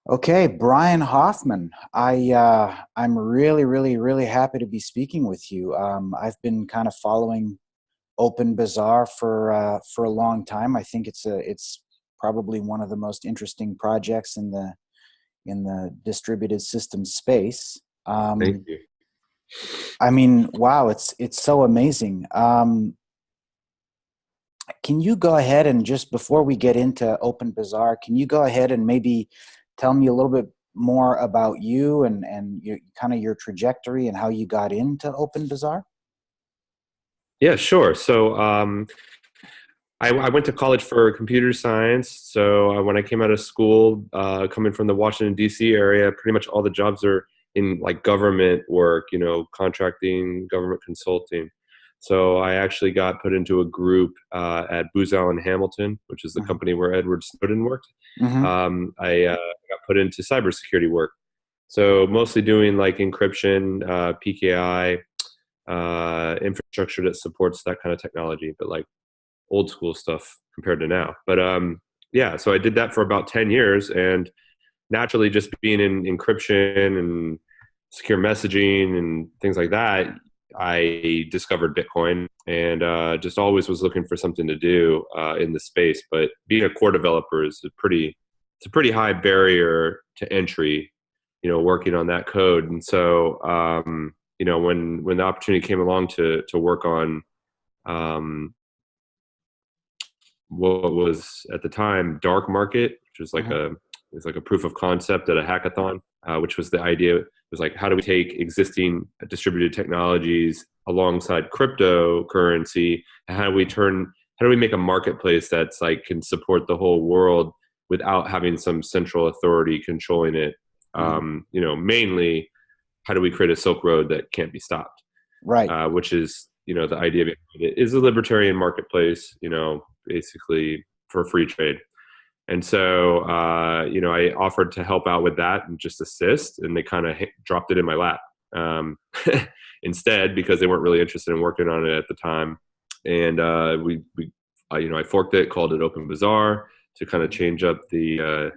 Okay, Brian Hoffman. I'm really happy to be speaking with you. I've been kind of following Open Bazaar for a long time. I think it's probably one of the most interesting projects in the distributed systems space. Thank you. I mean, wow, it's so amazing. Can you go ahead and just before we get into Open Bazaar, can you go ahead and maybe tell me a little bit more about you and your kind of your trajectory and how you got into Open Bazaar? Yeah, sure. I went to college for computer science. When I came out of school, coming from the Washington, D.C. area, pretty much all the jobs are in like government work, contracting, government consulting. So I actually got put into a group at Booz Allen Hamilton, which is the Hmm. company where Edward Snowden worked. Hmm. I got put into cybersecurity work. So mostly doing like encryption, PKI, infrastructure that supports that kind of technology, but like old school stuff compared to now. Yeah, so I did that for about 10 years, and naturally just being in encryption and secure messaging and things like that, I discovered Bitcoin and just always was looking for something to do in the space. But being a core developer is it's a pretty high barrier to entry, working on that code. And when the opportunity came along to work on um, what was at the time dark market, which was like Hmm. a proof of concept at a hackathon, which was the idea. It was like, how do we take existing distributed technologies alongside cryptocurrency, and how do we make a marketplace that's like can support the whole world without having some central authority controlling it? Hmm. Mainly, how do we create a Silk Road that can't be stopped? Right. Which is the idea behind it is a libertarian marketplace, basically for free trade. And I offered to help out with that and just assist, and they kind of dropped it in my lap instead because they weren't really interested in working on it at the time. And I forked it, called it Open Bazaar to kind of change up the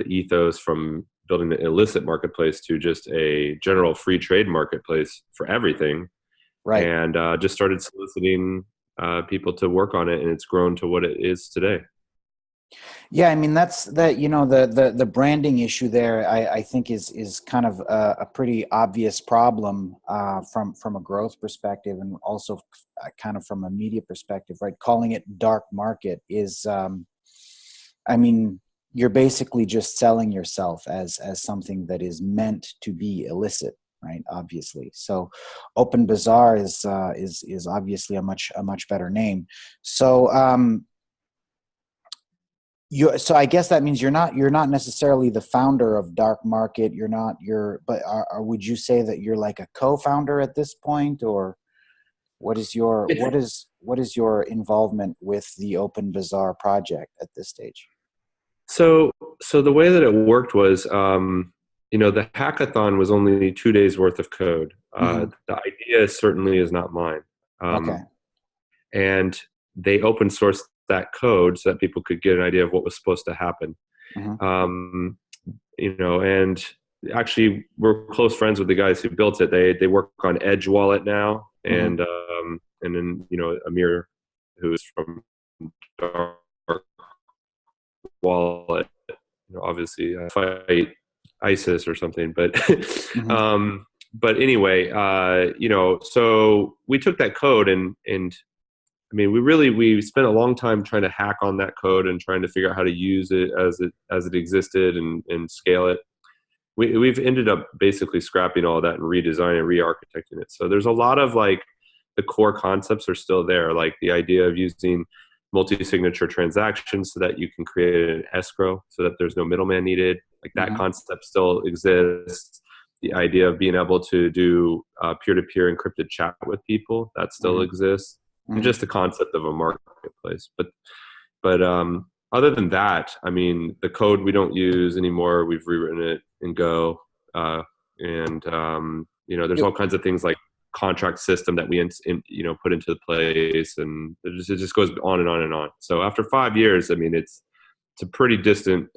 ethos from building an illicit marketplace to just a general free trade marketplace for everything, Right. and just started soliciting people to work on it, and it's grown to what it is today. Yeah, I mean that's that the branding issue there I think is kind of a pretty obvious problem from a growth perspective and also kind of from a media perspective, right? Calling it dark market is I mean, you're basically just selling yourself as something that is meant to be illicit, right? Obviously. So, Open Bazaar is obviously a much better name. So, so I guess that means you're not necessarily the founder of Dark Market. You're not but would you say that you're like a co-founder at this point, or It's what is your involvement with the Open Bazaar project at this stage? so so the way that it worked was, the hackathon was only 2 days worth of code. Hmm. The idea certainly is not mine, Okay. and they open sourced that code so that people could get an idea of what was supposed to happen. Hmm. Um, and actually we're close friends with the guys who built it. They work on Edge Wallet now, Hmm. and then Amir, who's from Dark Wallet, obviously fight ISIS or something. But Hmm. but anyway, so we took that code, and I mean, we spent a long time trying to hack on that code and trying to figure out how to use it as it existed and scale it. We've ended up basically scrapping all of that and redesigning, re-architecting it. So there's a lot of like the core concepts are still there, like the idea of using multi-signature transactions so that you can create an escrow so that there's no middleman needed. Like that Hmm. concept still exists. The idea of being able to do peer-to-peer encrypted chat with people, that still Hmm. exists, and Hmm. just the concept of a marketplace. But other than that, I mean, the code we don't use anymore. We've rewritten it in Go, and there's all kinds of things like contract system that we put into place, and it just goes on and on and on. So after 5 years, I mean, it's a pretty distant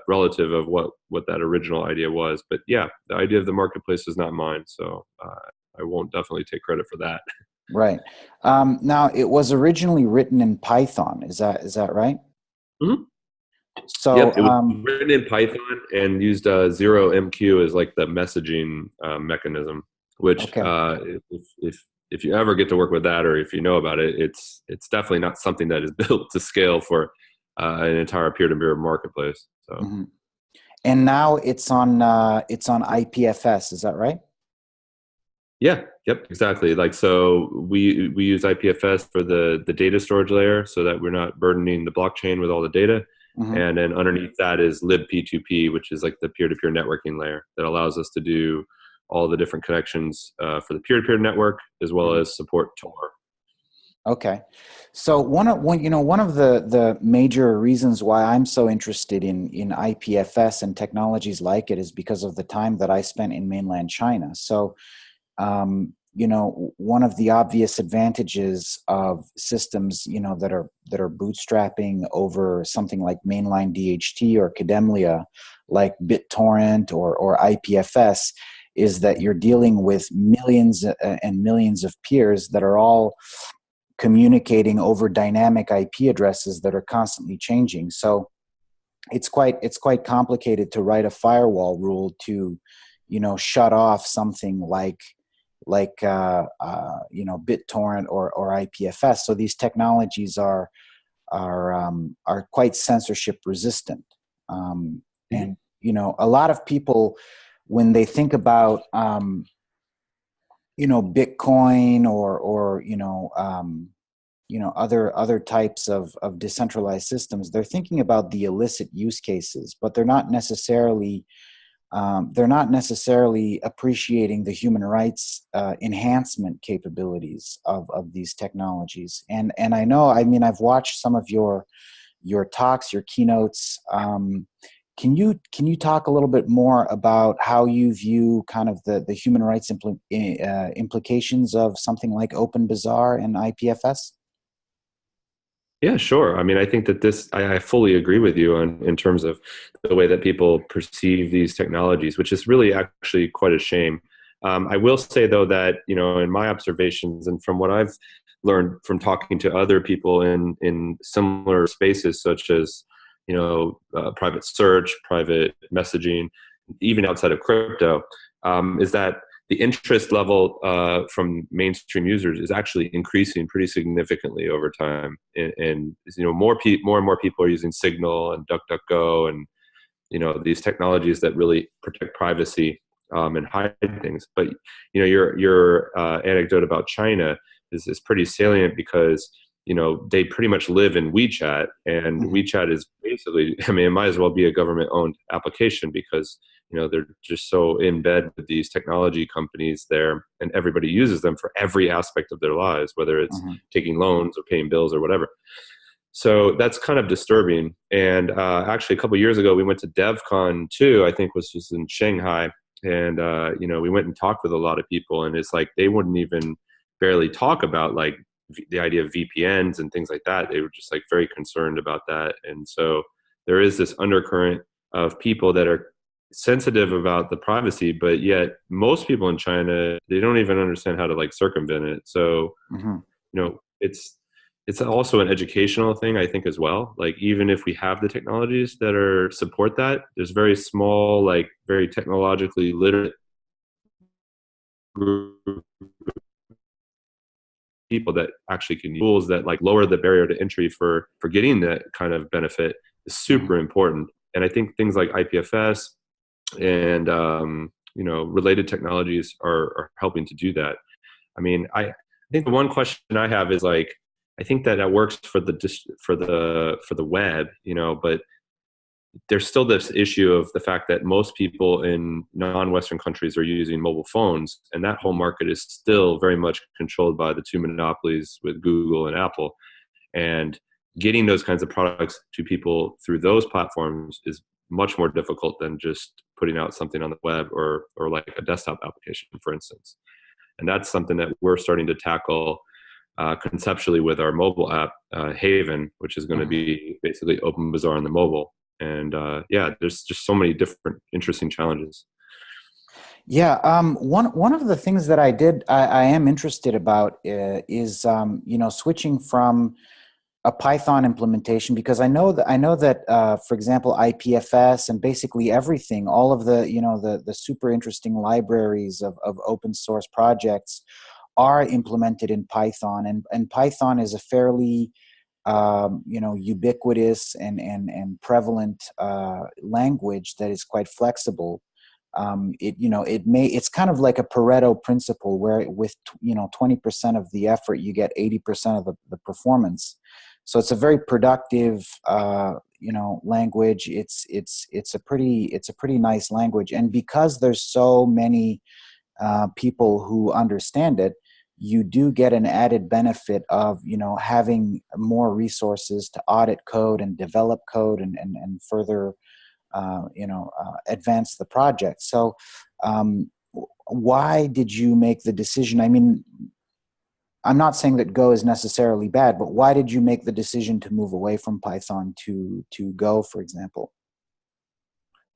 relative of what that original idea was. But yeah, the idea of the marketplace is not mine, so I won't definitely take credit for that. Right. Now, it was originally written in Python. Is that right? Mhm. So, Yep, it was written in Python and used zero MQ as like the messaging mechanism. Which, okay. if you ever get to work with that, or if you know about it, it's definitely not something that is built to scale for an entire peer-to-peer marketplace. So Hmm. And now it's on IPFS. Is that right? yeah, yep, exactly. Like so, we use IPFS for the data storage layer, so that we're not burdening the blockchain with all the data. Hmm. And then underneath that is libp2p, which is like the peer-to-peer networking layer that allows us to do all the different connections for the peer-to-peer network, as well Hmm. as support Tor. Okay. So one of the major reasons why I'm so interested in IPFS and technologies like it is because of the time that I spent in mainland China. So one of the obvious advantages of systems, that are bootstrapping over something like mainline DHT or Kademlia, like BitTorrent or IPFS, is that you're dealing with millions and millions of peers that are all communicating over dynamic IP addresses that are constantly changing. So it's quite complicated to write a firewall rule to, shut off something like BitTorrent or IPFS. So these technologies are quite censorship resistant, Mhm. and a lot of people, when they think about Bitcoin or other types of decentralized systems, they're thinking about the illicit use cases, but they're not necessarily appreciating the human rights enhancement capabilities of these technologies. And I know, I mean, I've watched some of your talks, your keynotes. Can you talk a little bit more about how you view kind of the human rights implications of something like Open Bazaar and IPFS? Yeah, sure. I mean, I think that I fully agree with you in terms of the way that people perceive these technologies, which is really actually quite a shame. I will say, though, that, in my observations and from what I've learned from talking to other people in similar spaces, such as, private search, private messaging, even outside of crypto, is that the interest level from mainstream users is actually increasing pretty significantly over time, and more and more people are using Signal and DuckDuckGo, and these technologies that really protect privacy and hide things. But your anecdote about China is pretty salient, because they pretty much live in WeChat, and Hmm. WeChat is basically, I mean, it might as well be a government owned application, because they're just so in bed with these technology companies there, and everybody uses them for every aspect of their lives, whether it's Hmm. taking loans or paying bills or whatever. So that's kind of disturbing. And actually, a couple of years ago, we went to DevCon 2, I think was just in Shanghai. And, we went and talked with a lot of people, and it's like they wouldn't even barely talk about like the idea of VPNs and things like that. They were just like very concerned about that. And so there is this undercurrent of people that are sensitive about the privacy, but yet most people in China, they don't even understand how to like circumvent it. So, Hmm. it's also an educational thing, I think, as well. Like, even if we have the technologies that are support that, there's very small, like very technologically literate group of people that actually can use tools that like lower the barrier to entry for getting that kind of benefit is Hmm. super important. And I think things like IPFS and related technologies are helping to do that. I mean, I think the one question I have is like, I think that works for the web, but there's still this issue of the fact that most people in non-Western countries are using mobile phones, and that whole market is still very much controlled by the two monopolies with Google and Apple. And getting those kinds of products to people through those platforms is much more difficult than just putting out something on the web or like a desktop application, for instance. And that's something that we're starting to tackle conceptually with our mobile app, Haven, which is going to Mhm. be basically Open Bazaar on the mobile. And yeah, there's just so many different interesting challenges. Yeah, one of the things that I am interested about is switching from a Python implementation, because I know that for example IPFS and basically everything, all of the the super interesting libraries of open source projects are implemented in Python, and Python is a fairly ubiquitous and prevalent language that is quite flexible. It's kind of like a Pareto principle where with 20% of the effort you get 80% of the performance. So it's a very productive language. It's a pretty nice language, and because there's so many people who understand it, you do get an added benefit of having more resources to audit code and develop code and further advance the project. So why did you make the decision? I mean, I'm not saying that Go is necessarily bad, but why did you make the decision to move away from Python to Go, for example?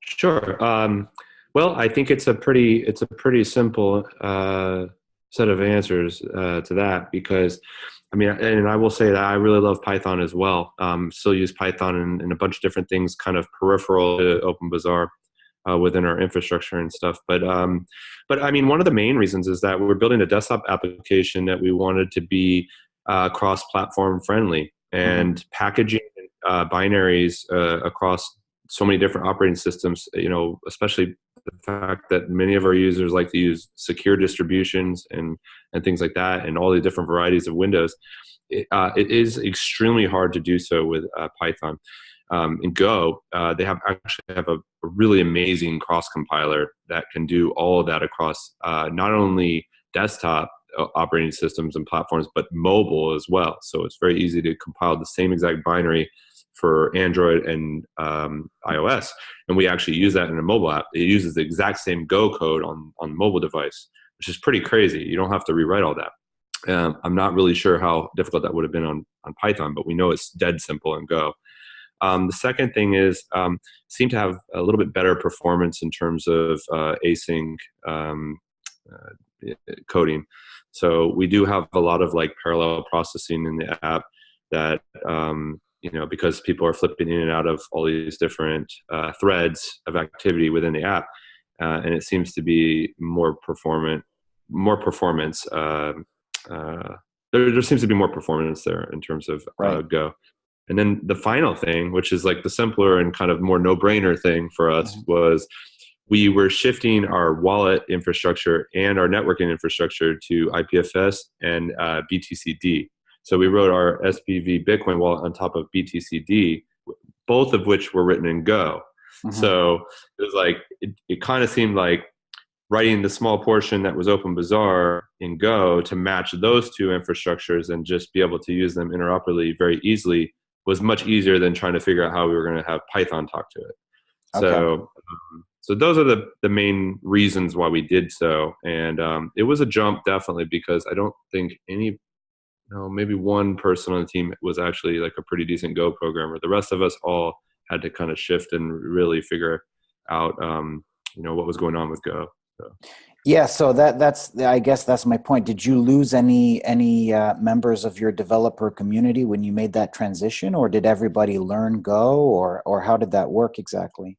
Sure. Well, I think it's a pretty simple set of answers to that, because I mean, and I will say that I really love Python as well. Still use Python in a bunch of different things, kind of peripheral to OpenBazaar within our infrastructure and stuff. But I mean, one of the main reasons is that we're building a desktop application that we wanted to be cross-platform friendly, Hmm. and packaging binaries across so many different operating systems, especially the fact that many of our users like to use secure distributions and things like that, and all the different varieties of Windows. It is extremely hard to do so with Python. In Go, they actually have a really amazing cross compiler that can do all of that across not only desktop operating systems and platforms, but mobile as well. So it's very easy to compile the same exact binary for Android and iOS, and we actually use that in a mobile app. It uses the exact same Go code on the mobile device, which is pretty crazy. You don't have to rewrite all that. I'm not really sure how difficult that would have been on Python, but we know it's dead simple in Go. The second thing is seem to have a little bit better performance in terms of async coding. So we do have a lot of like parallel processing in the app that because people are flipping in and out of all these different threads of activity within the app, and it seems to be more performance. There seems to be more performance there in terms of Right. Go. And then the final thing, which is like the simpler and kind of more no-brainer thing for us, Mhm. was we were shifting our wallet infrastructure and our networking infrastructure to IPFS and BTCD. So we wrote our SPV Bitcoin wallet on top of BTCD, both of which were written in Go. Mhm. So it was like it kind of seemed like writing the small portion that was Open Bazaar in Go to match those two infrastructures and just be able to use them interoperably very easily was much easier than trying to figure out how we were going to have Python talk to it. Okay. So those are the main reasons why we did so, and it was a jump definitely, because I don't think maybe one person on the team was actually like a pretty decent Go programmer. The rest of us all had to kind of shift and really figure out what was going on with Go. So. Yeah, so that's I guess that's my point. Did you lose any members of your developer community when you made that transition, or did everybody learn Go, or how did that work exactly?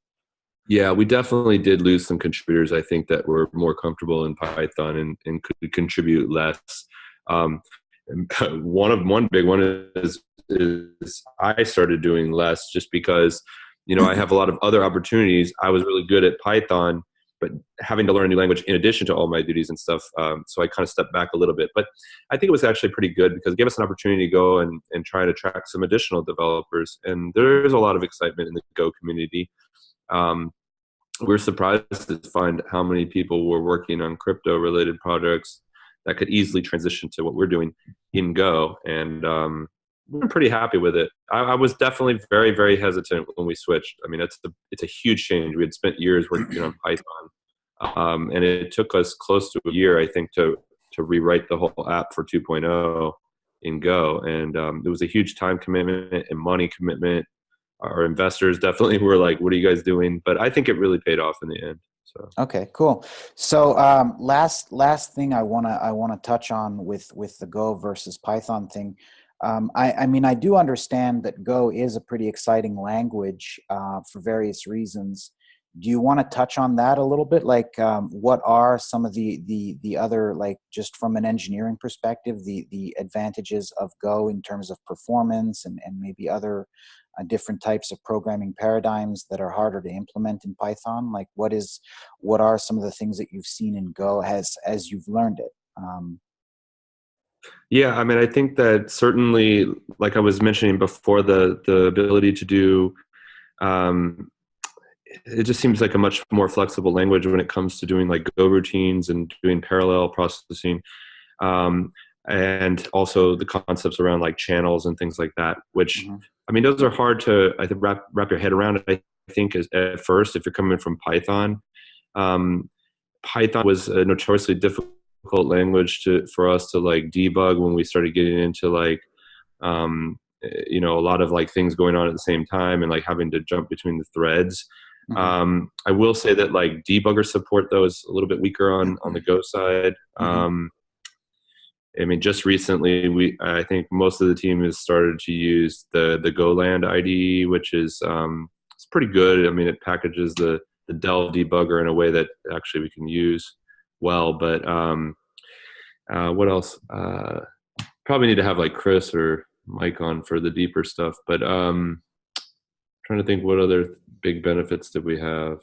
Yeah, we definitely did lose some contributors, I think, that were more comfortable in Python and could contribute less. Um, and one big one is I started doing less just because, I have a lot of other opportunities. I was really good at Python, but having to learn a new language in addition to all my duties and stuff. So I kind of stepped back a little bit. But I think it was actually pretty good because it gave us an opportunity to go and try to attract some additional developers. And there's a lot of excitement in the Go community. Um, we're surprised to find how many people were working on crypto related projects that could easily transition to what we're doing in Go. And we're pretty happy with it. I was definitely very, very hesitant when we switched. I mean, it's a huge change. We had spent years working on Python, and it took us close to a year, I think, to rewrite the whole app for 2.0. in Go, and it was a huge time commitment and money commitment. Our investors definitely were like, "What are you guys doing?" But I think it really paid off in the end. So Okay, cool. So last thing I wanna touch on with the Go versus Python thing. I mean, I do understand that Go is a pretty exciting language for various reasons. Do you want to touch on that a little bit? Like, what are some of the other, like, just from an engineering perspective, the advantages of Go in terms of performance and maybe other different types of programming paradigms that are harder to implement in Python? Like, what are some of the things that you've seen in Go as you've learned it? yeah, I mean, I think that certainly, like I was mentioning before, the ability to do um, it just seems like a much more flexible language when it comes to doing like Go routines and doing parallel processing, um, and also the concepts around like channels and things like that. Which, Hmm. I mean, those are hard to, I think, wrap your head around. I think at first, if you're coming from Python, um, Python was a notoriously difficult language for us to like debug when we started getting into like a lot of like things going on at the same time and like having to jump between the threads. Hmm. I will say that like debugger support though is a little bit weaker on the Go side. Hmm. I mean, just recently I think most of the team has started to use the Goland IDE, which is it's pretty good. I mean, it packages the Dell debugger in a way that actually we can use well. But what else? Probably need to have like Chris or Mike on for the deeper stuff. But trying to think what other big benefits did we have.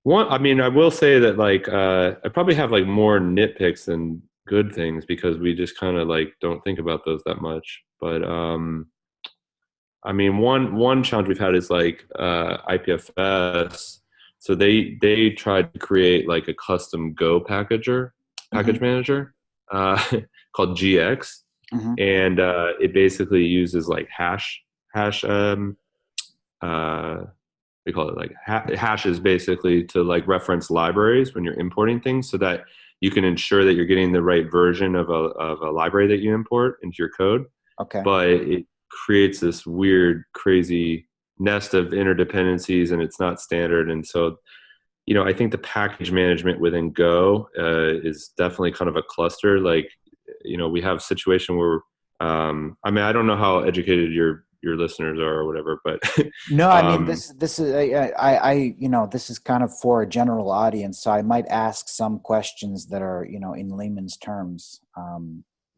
One, I mean, I will say that like I probably have like more nitpicks than good things because we just kind of like don't think about those that much. But I mean, one challenge we've had is like IPFS. So they tried to create like a custom Go package Hmm. manager uh, called GX, Hmm. and it basically uses like hash we call it like hashes basically to like reference libraries when you're importing things so that you can ensure that you're getting the right version of a library that you import into your code, Okay. but it creates this weird crazy nest of interdependencies and it's not standard. And so I think the package management within Go is definitely kind of a cluster. Like, we have a situation where, I mean, I don't know how educated your listeners are or whatever, but No, I mean, um, this is this is kind of for a general audience, so I might ask some questions that are in layman's terms.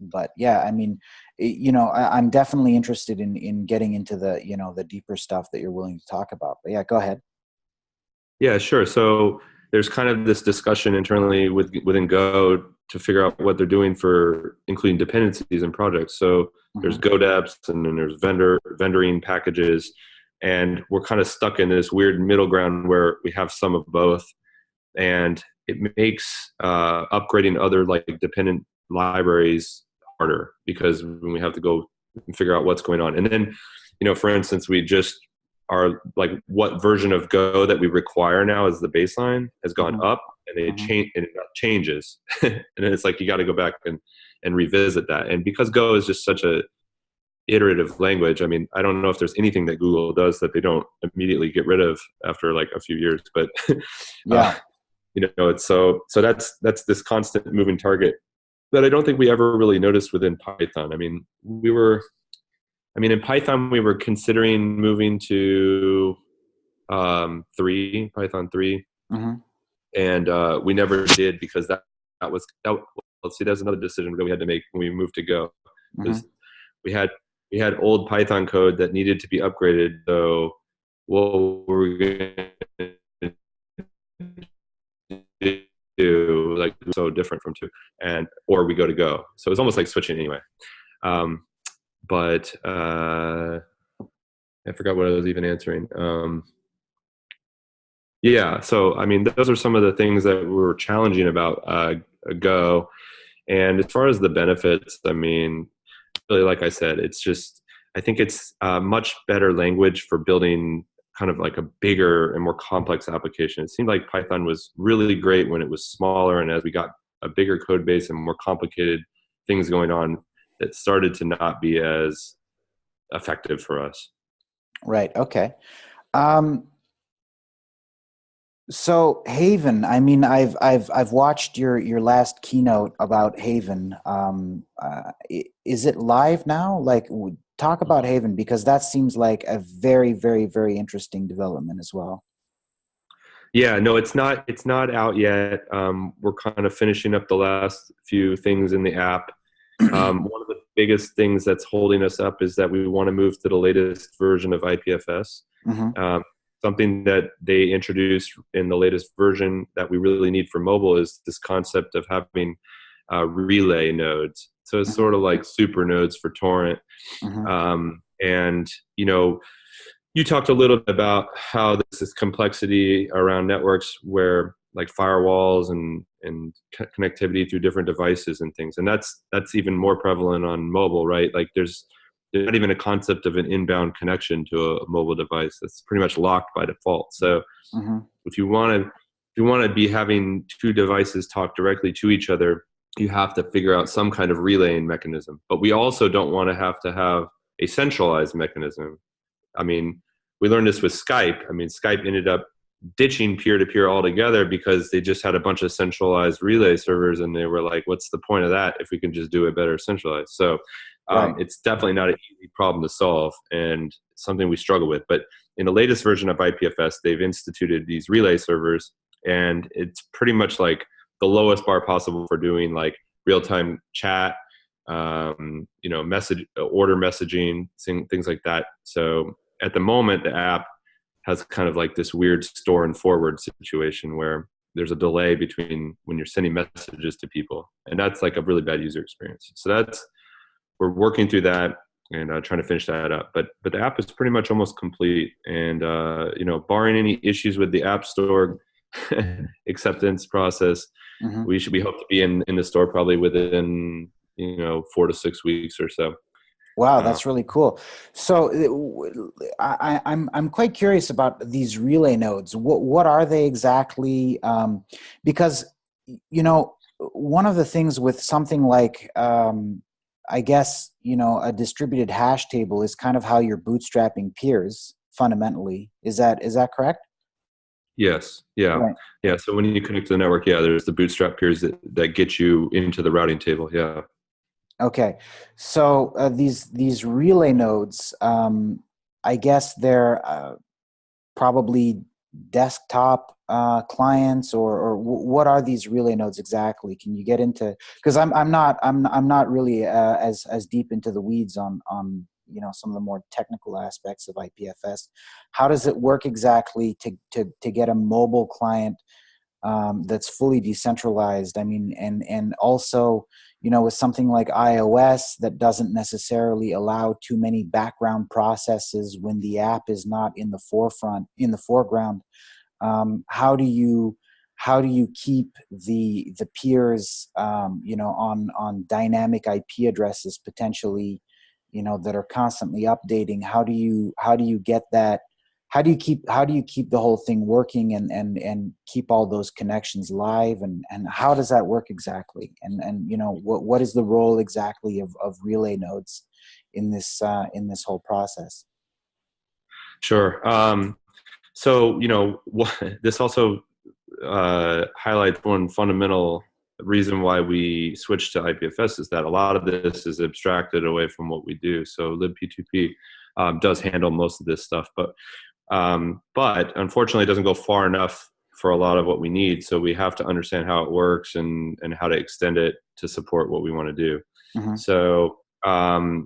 But yeah, I mean, I'm definitely interested in getting into the deeper stuff that you're willing to talk about. But yeah, go ahead. yeah, sure. So there's kind of this discussion internally within Go to figure out what they're doing for including dependencies and projects. So there's Hmm. Go depths and then there's vendoring packages, and we're kind of stuck in this weird middle ground where we have some of both, and it makes upgrading other like dependent libraries harder because when we have to go and figure out what's going on. And then, for instance, we just are like what version of Go that we require now as the baseline has gone Hmm. up, and Hmm. it changes, and then it's like you got to go back and revisit that. And because Go is just such a iterative language, I mean, I don't know if there's anything that Google does that they don't immediately get rid of after like a few years, but uh, Yeah. it's so that's this constant moving target that I don't think we ever really noticed within Python. I mean, in Python we were considering moving to Python 3, Hmm. and we never did because that was that. Let's see, that's another decision that we had to make when we moved to Go, Hmm. because we had old Python code that needed to be upgraded. So what were we going to do? Like so different from two, and or we go to Go. So it's almost like switching anyway. Um, but I forgot what I was even answering. Yeah, so I mean, those are some of the things that were challenging about Go. And as far as the benefits, I mean, really, like I said, it's just I think it's a much better language for building kind of like a bigger and more complex application. It seemed like Python was really great when it was smaller, and as we got a bigger code base and more complicated things going on that started to not be as effective for us. Right. Okay. Um, so Haven, I mean, I've watched your last keynote about Haven. Is it live now? Like, talk about Haven, because that seems like a very, very, very interesting development as well. Yeah, no, it's not out yet. We're kind of finishing up the last few things in the app. One of the biggest things that's holding us up is that we want to move to the latest version of IPFS. Hmm. Um, Something that they introduced in the latest version that we really need for mobile is this concept of having relay nodes. So it's Hmm. sort of like super nodes for torrent. Hmm. And you talked a little bit about how this is complexity around networks where like firewalls and connectivity through different devices and things. And that's even more prevalent on mobile, right? Like there's not even a concept of an inbound connection to a mobile device. That's pretty much locked by default. So Hmm. if you want to be having two devices talk directly to each other, you have to figure out some kind of relaying mechanism. But we also don't want to have a centralized mechanism. I mean, we learned this with Skype. I mean, Skype ended up ditching peer-to-peer altogether because they just had a bunch of centralized relay servers, and they were like, what's the point of that if we can just do it better centralized? So Right. it's definitely not an easy problem to solve and something we struggle with. But in the latest version of IPFS, they've instituted these relay servers, and it's pretty much like the lowest bar possible for doing like real-time chat, message order messaging, things like that. So at the moment, the app has kind of like this weird store and forward situation where there's a delay between when you're sending messages to people, and that's like a really bad user experience. So we're working through that and trying to finish that up. But the app is pretty much almost complete, and barring any issues with the App Store acceptance process, Hmm. we hope to be in the store probably within 4 to 6 weeks or so. Wow, Uh, that's really cool. So I'm quite curious about these relay nodes. What are they exactly? Because one of the things with something like I guess a distributed hash table is kind of how you're bootstrapping peers fundamentally. Is that correct? yes, yeah, Right. yeah. So when you connect to the network, yeah, there's the bootstrap peers that get you into the routing table. Yeah. Okay, so these relay nodes, I guess they're probably desktop clients, or what are these relay nodes exactly? Can you get into, because I'm not really as deep into the weeds on some of the more technical aspects of IPFS. How does it work exactly to get a mobile client that's fully decentralized? I mean, and also, with something like iOS that doesn't necessarily allow too many background processes when the app is not in the foreground. How do you keep the peers, on dynamic IP addresses potentially, that are constantly updating? How do you get that? How do you keep the whole thing working, and keep all those connections live, and how does that work exactly? And what is the role exactly of relay nodes in this whole process? Sure. So this also highlights one fundamental reason why we switched to IPFS is that a lot of this is abstracted away from what we do. So libp2p does handle most of this stuff, but unfortunately, it doesn't go far enough for a lot of what we need. So we have to understand how it works and how to extend it to support what we want to do. Hmm.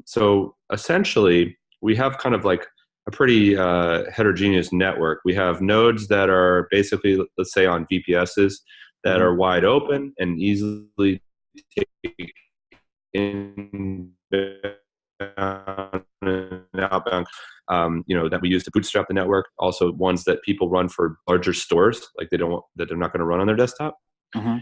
So essentially, we have kind of like a pretty heterogeneous network. We have nodes that are basically, let's say, on VPSs that Hmm. are wide open and easily take in and outbound, that we use to bootstrap the network. Also, ones that people run for larger stores, like that they're not going to run on their desktop. Hmm.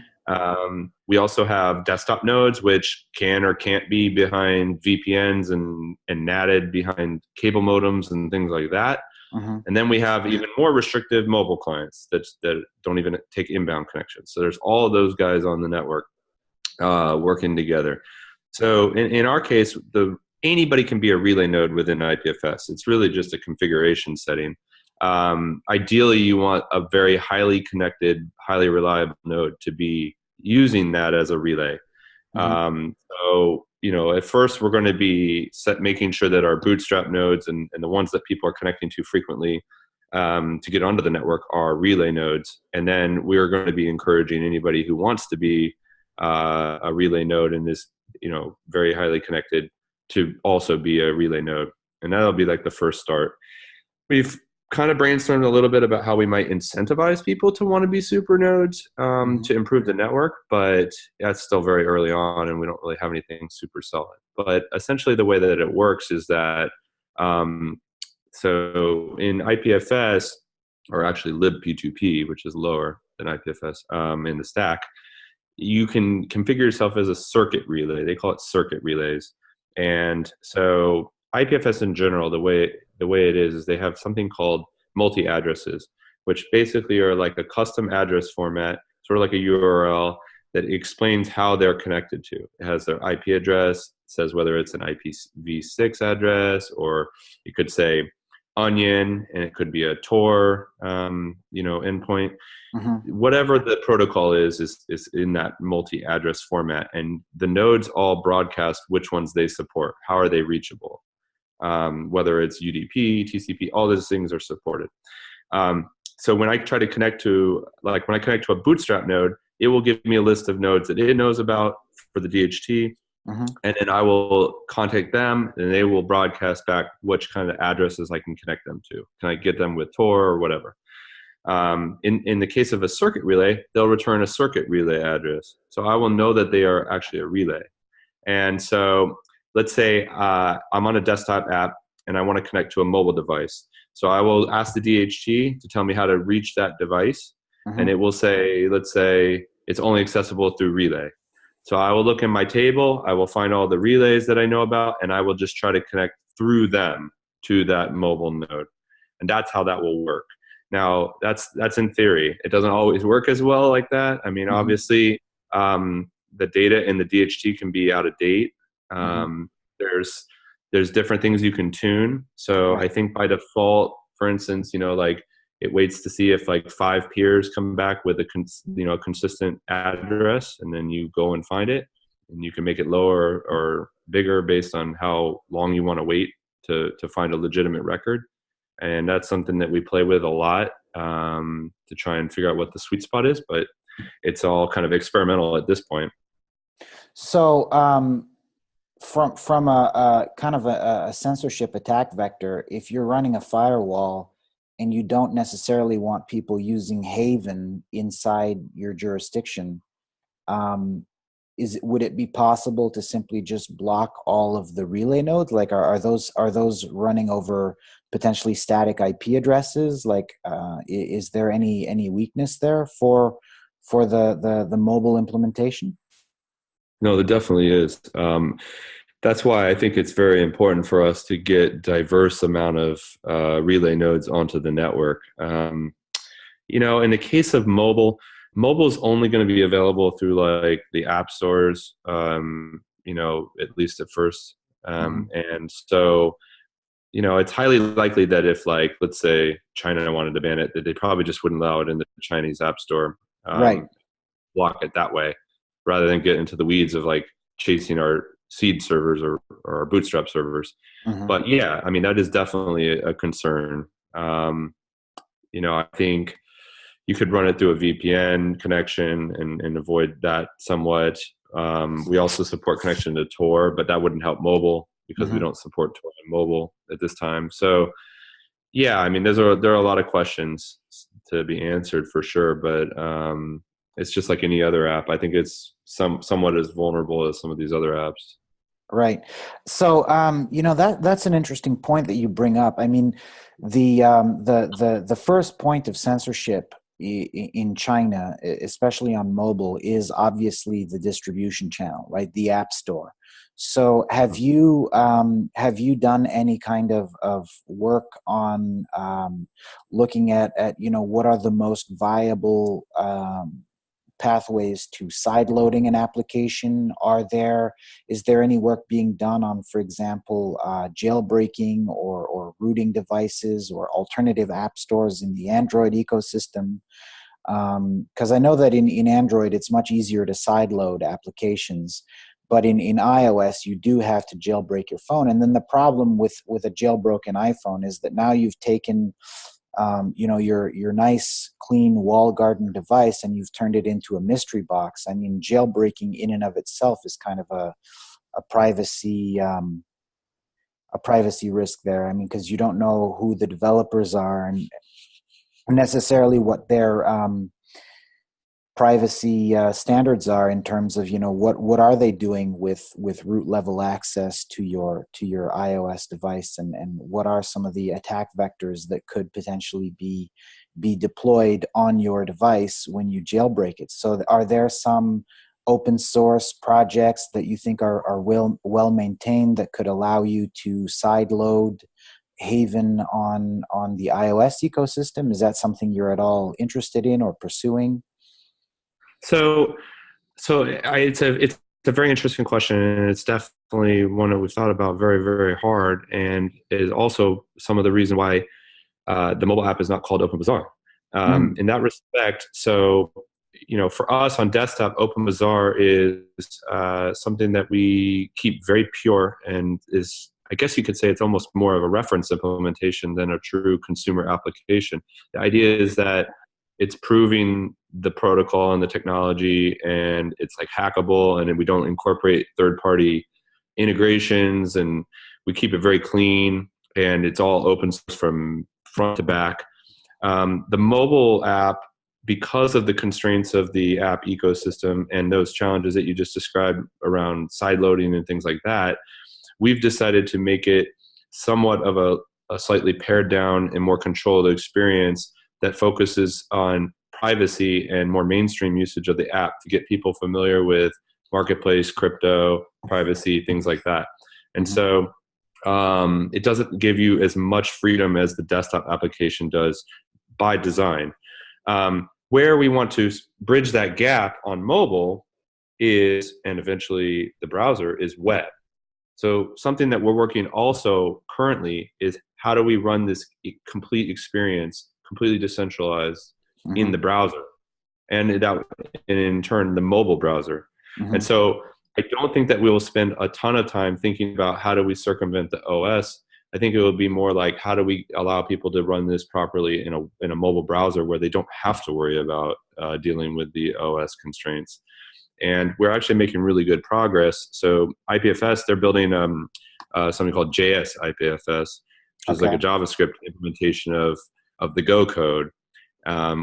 We also have desktop nodes, which can or can't be behind VPNs and NATed behind cable modems and things like that. Hmm. And then we have even more restrictive mobile clients that don't even take inbound connections. So there's all of those guys on the network working together. So in our case, anybody can be a relay node within IPFS. It's really just a configuration setting. Ideally, you want a very highly connected, highly reliable node to be using that as a relay. Hmm. So, at first we're going to be making sure that our bootstrap nodes and the ones that people are connecting to frequently to get onto the network are relay nodes. And then we're going to be encouraging anybody who wants to be a relay node and is, very highly connected to also be a relay node. And that'll be like the first start. We've kind of brainstormed a little bit about how we might incentivize people to want to be super nodes Hmm. to improve the network, but that's still very early on and we don't really have anything super solid. But essentially the way that it works is that so in IPFS, or actually libp2p, which is lower than IPFS in the stack, you can configure yourself as a circuit relay. They call it circuit relays. And so IPFS in general, the way it is they have something called multi-addresses, which basically are like a custom address format, sort of like a URL that explains how they're connected to. It has their IP address, says whether it's an IPv6 address, or you could say onion, and it could be a Tor, endpoint. Hmm. Whatever the protocol is in that multi-address format, and the nodes all broadcast which ones they support. How are they reachable? Whether it's UDP, TCP, all those things are supported. So when I try to connect to, when I connect to a Bootstrap node, it will give me a list of nodes that it knows about for the DHT, Hmm. and then I will contact them, and they will broadcast back which kind of addresses I can connect them to. Can I get them with Tor or whatever? In the case of a circuit relay, they'll return a circuit relay address. So I will know that they are actually a relay. And so let's say I'm on a desktop app and I want to connect to a mobile device. So I will ask the DHT to tell me how to reach that device. And Hmm. it will say, let's say it's only accessible through relay. So I will look in my table, I will find all the relays that I know about, and I will just try to connect through them to that mobile node. And that's how that will work. Now, that's in theory. It doesn't always work as well like that. I mean, Hmm. obviously, the data in the DHT can be out of date. Hmm. Um, there's different things you can tune. So I Right. think by default, for instance, it waits to see if like 5 peers come back with a consistent address, and then you go and find it, and you can make it lower or bigger based on how long you want to wait to find a legitimate record. And that's something that we play with a lot to try and figure out what the sweet spot is, but it's all kind of experimental at this point. So, from a kind of a censorship attack vector, if you're running a firewall and you don't necessarily want people using Haven inside your jurisdiction, um, would it be possible to simply just block all of the relay nodes? Like, are those running over potentially static IP addresses? Like, is there any weakness there for the mobile implementation? No, there definitely is. That's why I think it's very important for us to get diverse amount of relay nodes onto the network. In the case of mobile is only going to be available through like the app stores, at least at first. Hmm. And so, it's highly likely that if, like, let's say China wanted to ban it, that they probably just wouldn't allow it in the Chinese app store, Right. block it that way, rather than get into the weeds of like chasing our seed servers or our bootstrap servers. Hmm. But yeah, I mean, that is definitely a concern. I think you could run it through a VPN connection and avoid that somewhat. We also support connection to Tor, but that wouldn't help mobile because we Hmm. don't support Tor on mobile at this time. So yeah, I mean, there are a lot of questions to be answered for sure, but it's just like any other app. I think it's somewhat as vulnerable as some of these other apps. Right. So, that's an interesting point that you bring up. I mean, the first point of censorship in China, especially on mobile, is obviously the distribution channel, right? The App Store. So, have you done any kind of work on looking at what are the most viable pathways to sideloading an application? Is there any work being done on, for example, jailbreaking or rooting devices or alternative app stores in the Android ecosystem? Because I know that in Android, it's much easier to sideload applications. But in iOS, you do have to jailbreak your phone. And then the problem with a jailbroken iPhone is that now you've taken your nice, clean wall garden device and you've turned it into a mystery box. I mean, jailbreaking in and of itself is kind of a privacy risk there. I mean, because you don't know who the developers are and necessarily what their privacy standards are in terms of what are they doing with root level access to your iOS device, and what are some of the attack vectors that could potentially be deployed on your device when you jailbreak it. So are there some open source projects that you think are well maintained that could allow you to sideload Haven on the iOS ecosystem? Is that something you're at all interested in or pursuing? So, it's a very interesting question, and it's definitely one that we've thought about very, very hard, and is also some of the reason why the mobile app is not called Open Bazaar. In that respect, so for us on desktop, Open Bazaar is something that we keep very pure, and is, I guess you could say, it's almost more of a reference implementation than a true consumer application. The idea is that it's proving the protocol and the technology, and it's like hackable, and we don't incorporate third-party integrations, and we keep it very clean, and it's all open source from front to back. The mobile app, because of the constraints of the app ecosystem and those challenges that you just described around sideloading and things like that, we've decided to make it somewhat of a slightly pared down and more controlled experience that focuses on privacy and more mainstream usage of the app to get people familiar with marketplace, crypto, privacy, things like that. And so it doesn't give you as much freedom as the desktop application does by design. Where we want to bridge that gap on mobile is, and eventually the browser, is web. So something that we're working also currently is, how do we run this complete experience completely decentralized in the browser, and in turn the mobile browser. And so I don't think that we will spend a ton of time thinking about how do we circumvent the OS. I think it will be more like, how do we allow people to run this properly in a mobile browser where they don't have to worry about dealing with the OS constraints. And we're actually making really good progress. So IPFS, they're building something called JS IPFS, which is like a JavaScript implementation of the Go code,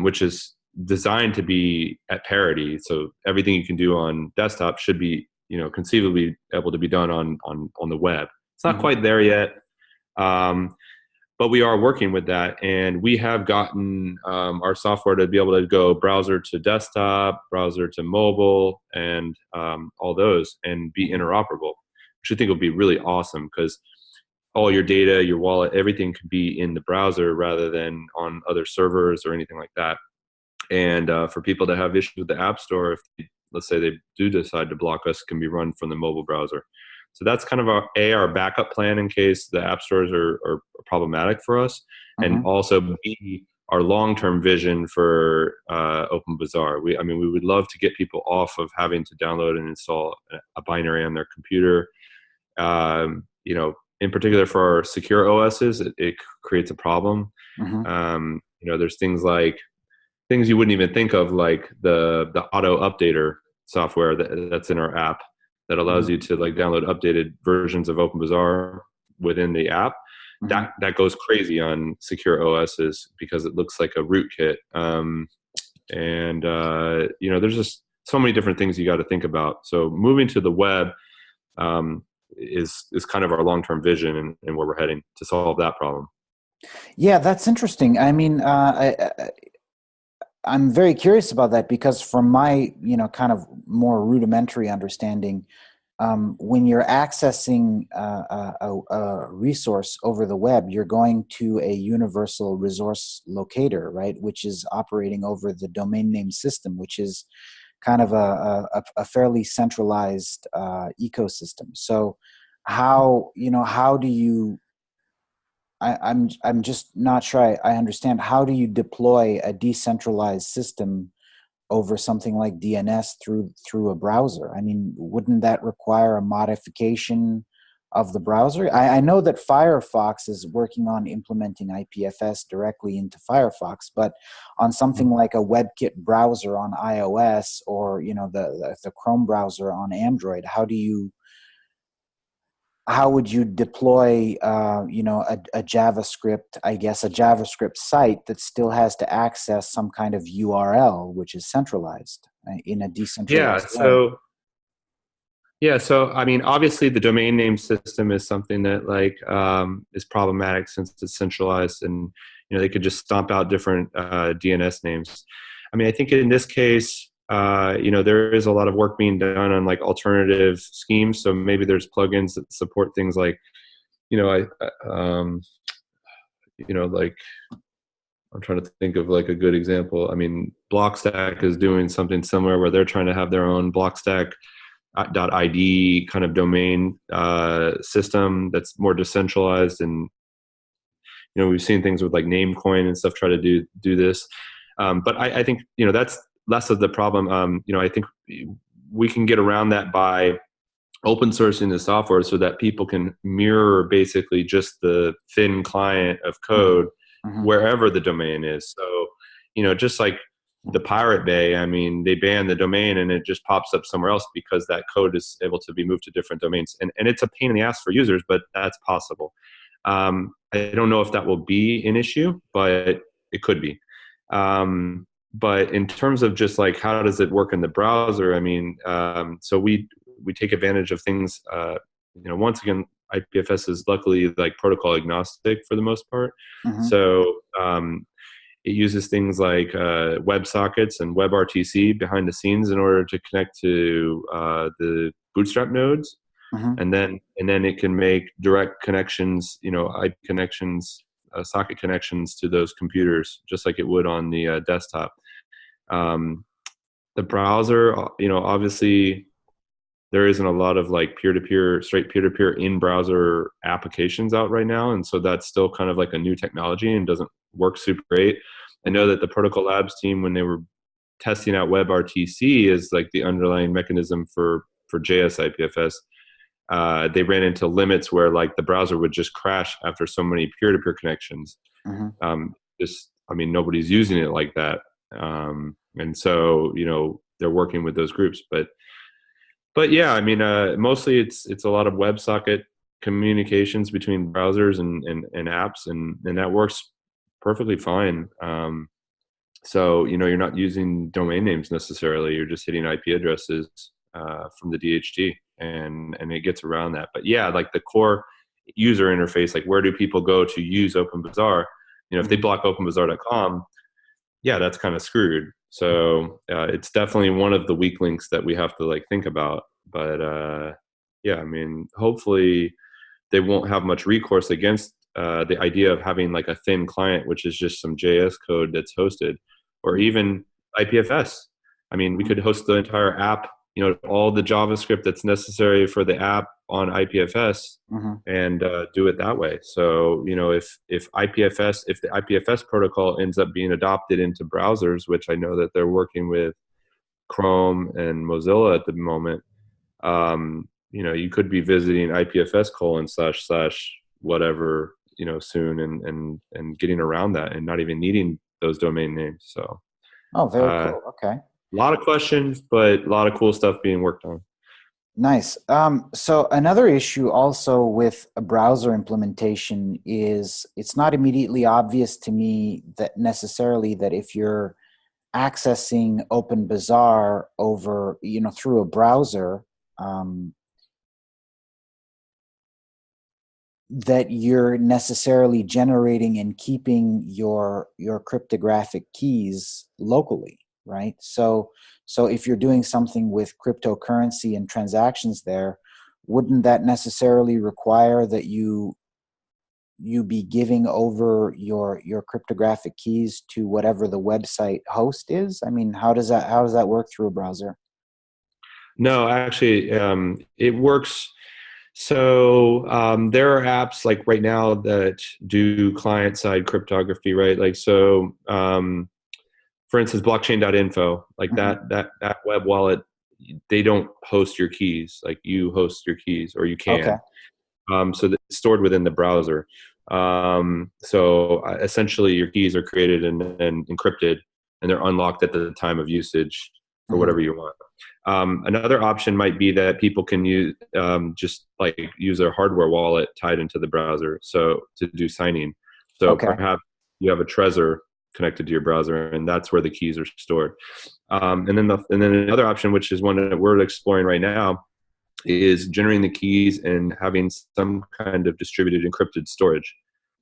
which is designed to be at parity. So everything you can do on desktop should be, conceivably able to be done on the web. It's not quite there yet, but we are working with that. And we have gotten our software to be able to go browser to desktop, browser to mobile, and all those, and be interoperable, which I think will be really awesome, because all your data, your wallet, everything can be in the browser rather than on other servers or anything like that. And for people that have issues with the App Store, let's say they do decide to block us, can be run from the mobile browser. So that's kind of our backup plan in case the app stores are problematic for us, and also B, our long-term vision for Open Bazaar. We would love to get people off of having to download and install a binary on their computer. In particular for our secure OSs, it creates a problem. There's things you wouldn't even think of, like the auto updater software that's in our app that allows you to download updated versions of Open Bazaar within the app. That goes crazy on secure OSs because it looks like a rootkit. There's just so many different things you got to think about. So moving to the web is kind of our long-term vision and where we're heading to solve that problem. Yeah, that's interesting. I mean, I'm very curious about that, because from my, kind of more rudimentary understanding, when you're accessing a resource over the web, you're going to a universal resource locator, right? Which is operating over the domain name system, which is kind of a fairly centralized ecosystem. So how, how do you, I'm just not sure I understand, how do you deploy a decentralized system over something like DNS through a browser? I mean, wouldn't that require a modification of the browser? I know that Firefox is working on implementing IPFS directly into Firefox, but on something like a WebKit browser on iOS, or the Chrome browser on Android, how would you deploy a JavaScript, I guess, a JavaScript site that still has to access some kind of URL which is centralized in a Yeah. decentralized way? So I mean, obviously, the domain name system is something that is problematic since it's centralized, and they could just stomp out different DNS names. I mean, I think in this case, there is a lot of work being done on like alternative schemes. So maybe there's plugins that support things like, like I'm trying to think of like a good example. I mean, Blockstack is doing something similar where they're trying to have their own Blockstack .id kind of domain system that's more decentralized, and we've seen things with like Namecoin and stuff try to do this, but I think that's less of the problem. I think we can get around that by open sourcing the software so that people can mirror basically just the thin client of code Mm-hmm. wherever the domain is. So just like the Pirate Bay, I mean, they ban the domain and it just pops up somewhere else because that code is able to be moved to different domains. And it's a pain in the ass for users, but that's possible. I don't know if that will be an issue, but it could be. But in terms of just like how does it work in the browser, I mean, so we take advantage of things. Once again, IPFS is luckily like protocol agnostic for the most part. Mm-hmm. So it uses things like WebSockets and WebRTC behind the scenes in order to connect to the Bootstrap nodes, Mm-hmm. and then it can make direct connections, IP connections, socket connections to those computers, just like it would on the desktop. The browser, obviously, there isn't a lot of like straight peer-to-peer in-browser applications out right now, and so that's still kind of like a new technology and doesn't work super great. I know that the Protocol Labs team, when they were testing out WebRTC as like the underlying mechanism for JS IPFS, they ran into limits where like the browser would just crash after so many peer-to-peer connections. Mm-hmm. I mean, nobody's using it like that, and so they're working with those groups, but yeah, I mean, mostly it's a lot of WebSocket communications between browsers and apps, and that works perfectly fine. So you're not using domain names necessarily; you're just hitting IP addresses from the DHT, and it gets around that. But yeah, like the core user interface, like where do people go to use OpenBazaar? If they block OpenBazaar.com, yeah, that's kind of screwed. So it's definitely one of the weak links that we have to like think about. But yeah, I mean, hopefully they won't have much recourse against the idea of having like a thin client, which is just some JS code that's hosted, or even IPFS. I mean, we could host the entire app, all the JavaScript that's necessary for the app on IPFS, Mm-hmm. and do it that way. So, if the IPFS protocol ends up being adopted into browsers, which I know that they're working with Chrome and Mozilla at the moment, you could be visiting IPFS / whatever, soon, and getting around that and not even needing those domain names. So, Oh, very a cool. Okay. lot of questions, but a lot of cool stuff being worked on. Nice. So another issue also with a browser implementation is it's not immediately obvious to me that necessarily that if you're accessing OpenBazaar over, through a browser, that you're necessarily generating and keeping your cryptographic keys locally, right? So if you're doing something with cryptocurrency and transactions there, wouldn't that necessarily require that you you be giving over your cryptographic keys to whatever the website host is? I mean, how does that work through a browser? No, actually, it works. So there are apps like right now that do client-side cryptography, right? Like so, for instance, blockchain.info, like Hmm. that web wallet, they don't host your keys. Like you host your keys, or you Okay. can. So that it's stored within the browser. So essentially, your keys are created and encrypted, and they're unlocked at the time of usage for Hmm. whatever you want. Another option might be that people can use just like use their hardware wallet tied into the browser, so to do signing. So Okay. perhaps you have a Trezor connected to your browser, and that's where the keys are stored. And then another option, which is one that we're exploring right now, is generating the keys and having some kind of distributed encrypted storage.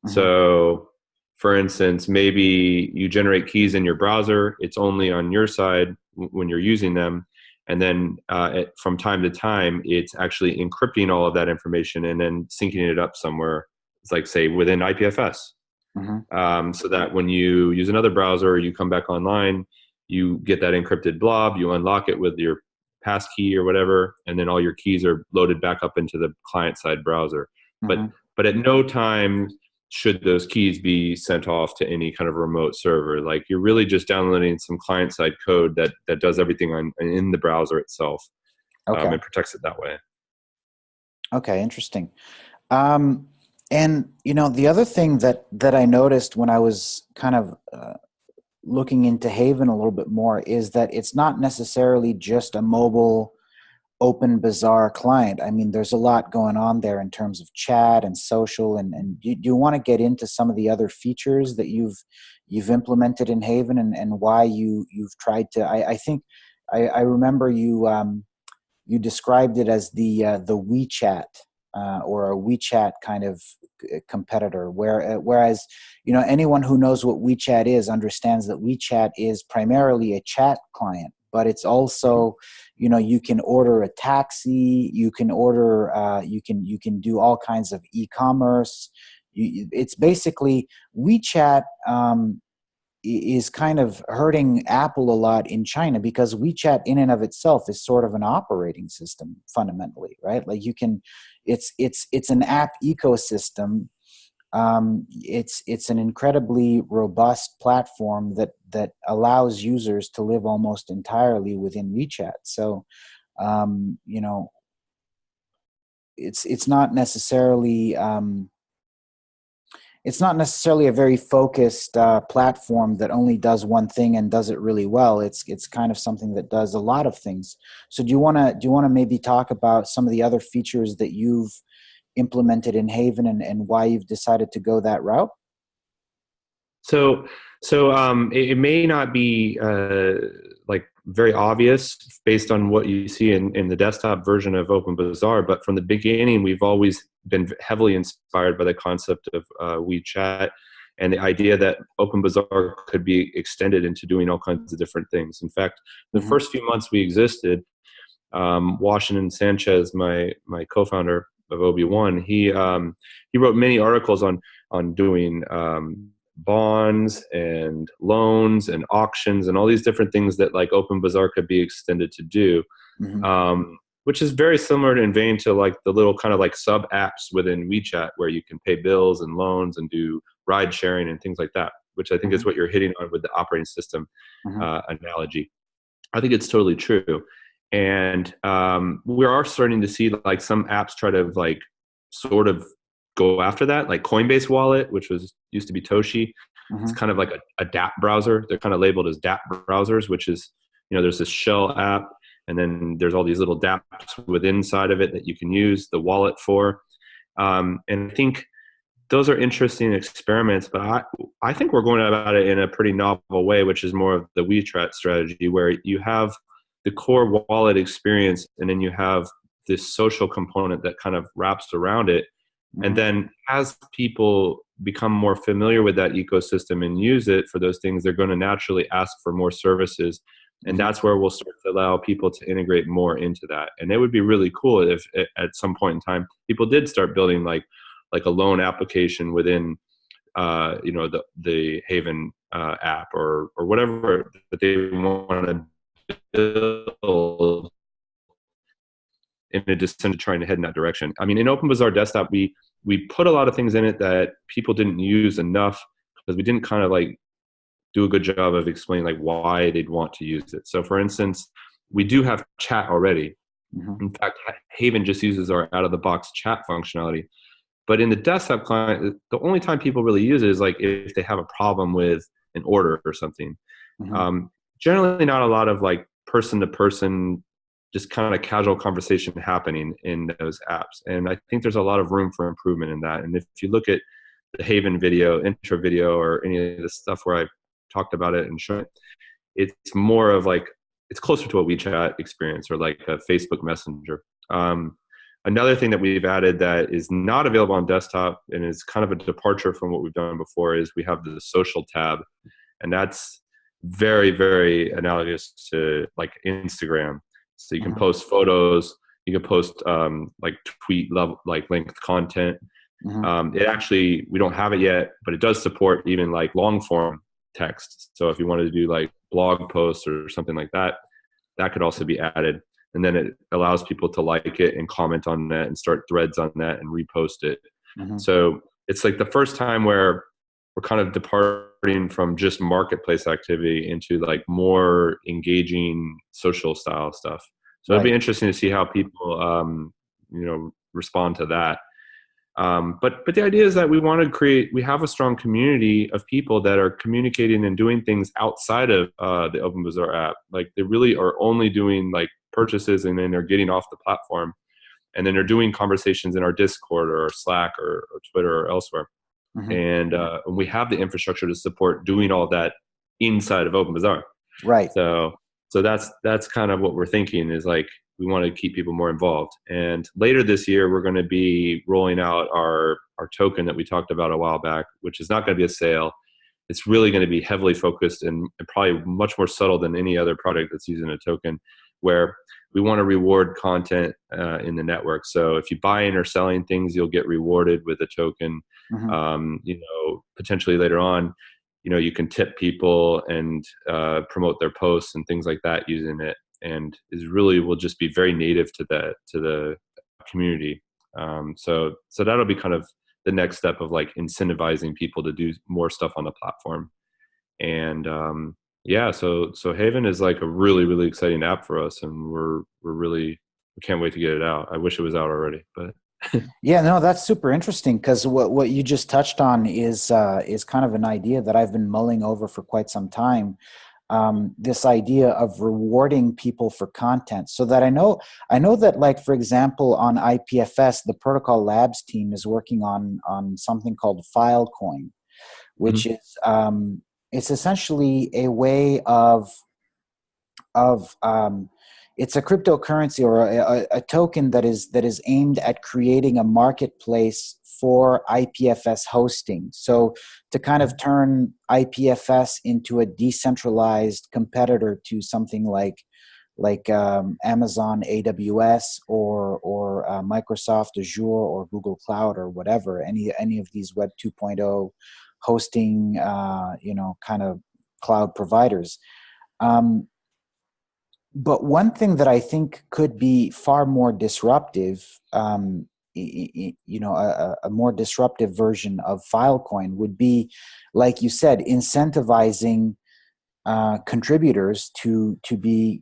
Hmm. So, for instance, maybe you generate keys in your browser, it's only on your side when you're using them. And then from time to time, it's actually encrypting all of that information and then syncing it up somewhere. It's like, say, within IPFS. Hmm. So that when you use another browser or you come back online, you get that encrypted blob, you unlock it with your passkey or whatever, and then all your keys are loaded back up into the client-side browser. But Hmm. but at no time should those keys be sent off to any kind of remote server. Like you're really just downloading some client-side code that does everything in the browser itself, Okay. and protects it that way. Okay. Interesting. Um, and the other thing that I noticed when I was kind of looking into Haven a little bit more is that it's not necessarily just a mobile open Bazaar client. I mean, there's a lot going on there in terms of chat and social, and do you want to get into some of the other features that you've implemented in Haven, and why you've tried to? I think I remember you described it as the WeChat, or a WeChat kind of competitor. Whereas anyone who knows what WeChat is understands that WeChat is primarily a chat client, but it's also you can order a taxi, you can order you can do all kinds of e-commerce. It's basically WeChat. Is kind of hurting Apple a lot in China because WeChat in and of itself is sort of an operating system fundamentally, right? Like it's an app ecosystem. It's an incredibly robust platform that allows users to live almost entirely within WeChat. So, um, you know, it's not necessarily it's not necessarily a very focused platform that only does one thing and does it really well. It's kind of something that does a lot of things. So do you want to maybe talk about some of the other features that you've implemented in Haven, and why you've decided to go that route? So, it may not be like very obvious based on what you see in the desktop version of OpenBazaar, but from the beginning, we've always been heavily inspired by the concept of WeChat and the idea that OpenBazaar could be extended into doing all kinds of different things. In fact, the Hmm. first few months we existed, Washington Sanchez, my co-founder of OB1, he wrote many articles on doing bonds and loans and auctions and all these different things that like OpenBazaar could be extended to do, Hmm. which is very similar in vein to like the little kind of like sub apps within WeChat where you can pay bills and loans and do ride sharing and things like that, which I think is Hmm. what you're hitting on with the operating system Hmm. analogy. I think it's totally true. And we are starting to see like some apps try to like sort of go after that, like Coinbase Wallet, which was used to be Toshi. It's Hmm. kind of like a DApp browser. They're kind of labeled as DApp browsers, which is, there's this shell app, and then there's all these little dApps within inside of it that you can use the wallet for. And I think those are interesting experiments, but I think we're going about it in a pretty novel way, which is more of the WeChat strategy, where you have the core wallet experience, and then you have this social component that kind of wraps around it. And Hmm. then as people become more familiar with that ecosystem and use it for those things, they're going to naturally ask for more services. And Hmm. that's where we'll start to allow people to integrate more into that. And it would be really cool if at some point in time, people did start building like like a loan application within the Haven app or whatever that they want to build in addition to trying to head in that direction. I mean, in Open Bazaar Desktop, we put a lot of things in it that people didn't use enough because we didn't kind of like do a good job of explaining like why they'd want to use it. So for instance, we do have chat already. Mm-hmm. In fact, Haven just uses our out of the box chat functionality. But in the desktop client, the only time people really use it is like if they have a problem with an order or something. Mm-hmm. Generally not a lot of like person to person, just kind of casual conversation happening in those apps. And I think there's a lot of room for improvement in that. And if you look at the Haven video, intro video, or any of the stuff where I've talked about it and shown it, it's more of like, it's closer to a WeChat experience or like a Facebook Messenger. Another thing that we've added that is not available on desktop and is kind of a departure from what we've done before is we have the social tab. And that's very, very analogous to like Instagram. So you can Mm-hmm. post photos, you can post like tweet level, like length content. Mm-hmm. It actually, we don't have it yet, but it does support even like long form text. So if you wanted to do like blog posts or something like that, that could also be added. And then it allows people to like it and comment on that and start threads on that and repost it. Mm-hmm. So it's like the first time where we're kind of departing from just marketplace activity into like more engaging social style stuff. So it'll Right. be interesting to see how people, respond to that. But the idea is that we have a strong community of people that are communicating and doing things outside of the Open Bazaar app. Like they really are only doing like purchases and then they're getting off the platform. And then they're doing conversations in our Discord or Slack or Twitter or elsewhere. Mm-hmm. And we have the infrastructure to support doing all that inside of Open Bazaar. Right. So that's kind of what we're thinking is like we want to keep people more involved. And later this year, we're going to be rolling out our token that we talked about a while back, which is not going to be a sale. It's really going to be heavily focused and probably much more subtle than any other product that's using a token, where we want to reward content in the network. So if you buy in or selling things, you'll get rewarded with a token. Mm-hmm. Potentially later on, you can tip people and promote their posts and things like that using it, and is really will just be very native to the community. So that'll be kind of the next step of like incentivizing people to do more stuff on the platform. And so Haven is like a really, really exciting app for us, and we can't wait to get it out. I wish it was out already, but Yeah, no, that's super interesting because what you just touched on is kind of an idea that I've been mulling over for quite some time. This idea of rewarding people for content, so that I know that, like, for example, on IPFS, the Protocol Labs team is working on something called Filecoin, which Mhm. is it's essentially a way of it's a cryptocurrency or a token that is aimed at creating a marketplace for IPFS hosting. So to kind of turn IPFS into a decentralized competitor to something like Amazon AWS or Microsoft Azure or Google Cloud or whatever, any of these Web 2.0 hosting kind of cloud providers. But one thing that I think could be far more disruptive, a more disruptive version of Filecoin would be, like you said, incentivizing contributors to be,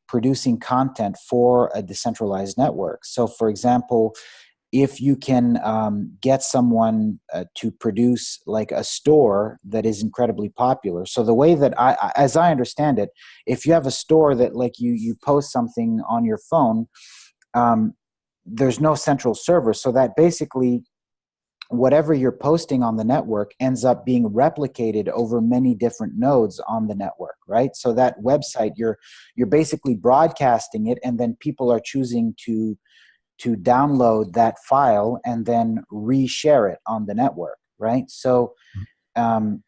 producing content for a decentralized network. So, for example, if you can get someone to produce like a store that is incredibly popular. So the way that as I understand it, if you have a store that like you post something on your phone, there's no central server. So that basically whatever you're posting on the network ends up being replicated over many different nodes on the network, right? So that website, you're basically broadcasting it, and then people are choosing to download that file and then reshare it on the network, right? So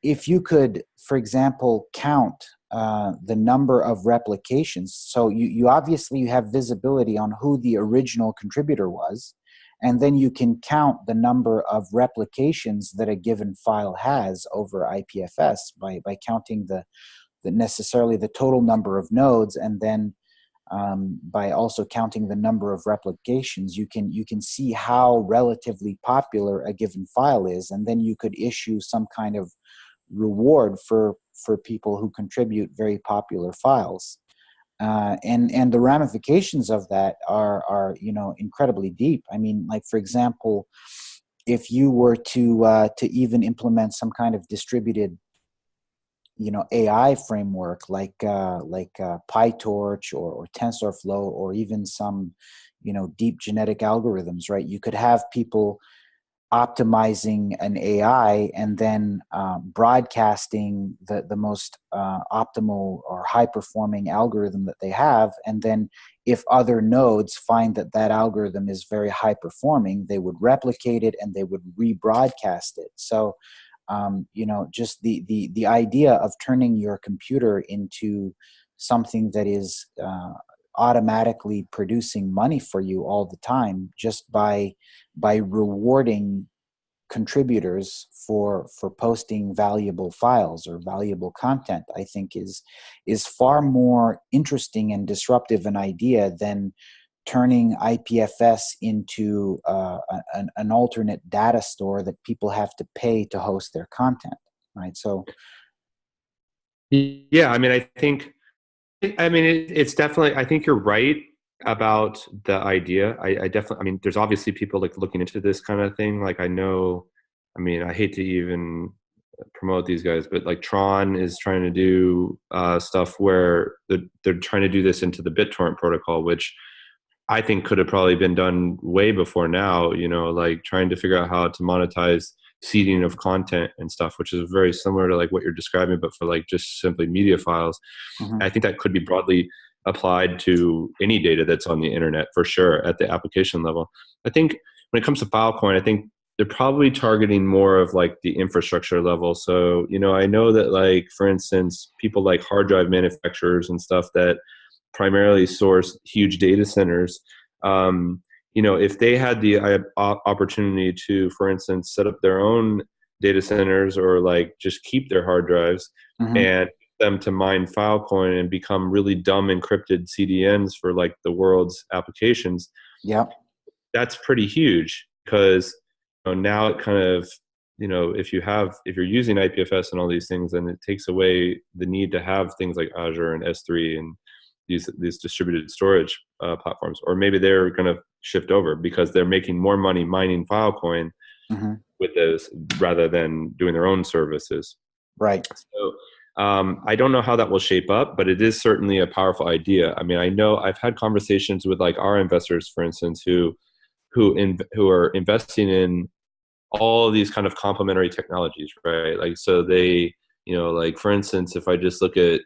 if you could, for example, count the number of replications, so you obviously you have visibility on who the original contributor was, and then you can count the number of replications that a given file has over IPFS by counting necessarily the total number of nodes, and then by also counting the number of replications, you can see how relatively popular a given file is, and then you could issue some kind of reward for people who contribute very popular files. And the ramifications of that are incredibly deep. I mean, like, for example, if you were to even implement some kind of distributed AI framework like PyTorch or TensorFlow, or even some deep genetic algorithms, right? You could have people optimizing an AI and then broadcasting the most optimal or high performing algorithm that they have, and then if other nodes find that algorithm is very high performing, they would replicate it and they would rebroadcast it. So just the idea of turning your computer into something that is automatically producing money for you all the time, just by rewarding contributors for posting valuable files or valuable content, I think is far more interesting and disruptive an idea than turning IPFS into an alternate data store that people have to pay to host their content, right? So, Yeah, I mean, it's definitely, I think you're right about the idea. I definitely, I mean, there's obviously people like looking into this kind of thing. Like, I know, I mean, I hate to even promote these guys, but like Tron is trying to do stuff where they're trying to do this into the BitTorrent protocol, which I think could have probably been done way before now, like trying to figure out how to monetize seeding of content and stuff, which is very similar to like what you're describing, but for like just simply media files. mhm, I think that could be broadly applied to any data that's on the internet for sure at the application level. I think when it comes to Filecoin, I think they're probably targeting more of like the infrastructure level. So, I know that, like, for instance, people like hard drive manufacturers and stuff that primarily source huge data centers. If they had the opportunity to, for instance, set up their own data centers, or like just keep their hard drives mhm, and them to mine Filecoin and become really dumb encrypted CDNs for like the world's applications, yeah, that's pretty huge, because now it kind of, if you're using IPFS and all these things, then it takes away the need to have things like Azure and S3 and these distributed storage platforms. Or maybe they're going to shift over because they're making more money mining Filecoin mhm, with those rather than doing their own services. right, So I don't know how that will shape up, but it is certainly a powerful idea. I mean, I know I've had conversations with like our investors, for instance, who are investing in all of these kind of complementary technologies, right? Like, so they, like, for instance, if I just look at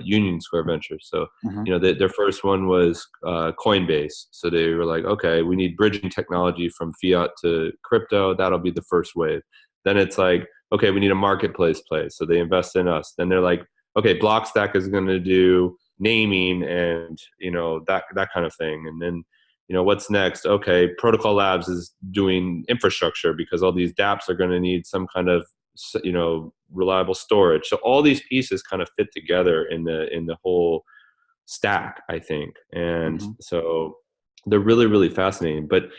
Union Square Ventures. So, mhm, their first one was Coinbase. So they were like, okay, we need bridging technology from fiat to crypto. That'll be the first wave. Then it's like, okay, we need a marketplace place. So they invest in us. Then they're like, okay, Blockstack is going to do naming and, that kind of thing. And then, what's next? Okay, Protocol Labs is doing infrastructure because all these dApps are going to need some kind of reliable storage. So all these pieces kind of fit together in the whole stack, I think. And mhm, so they're really, really fascinating. But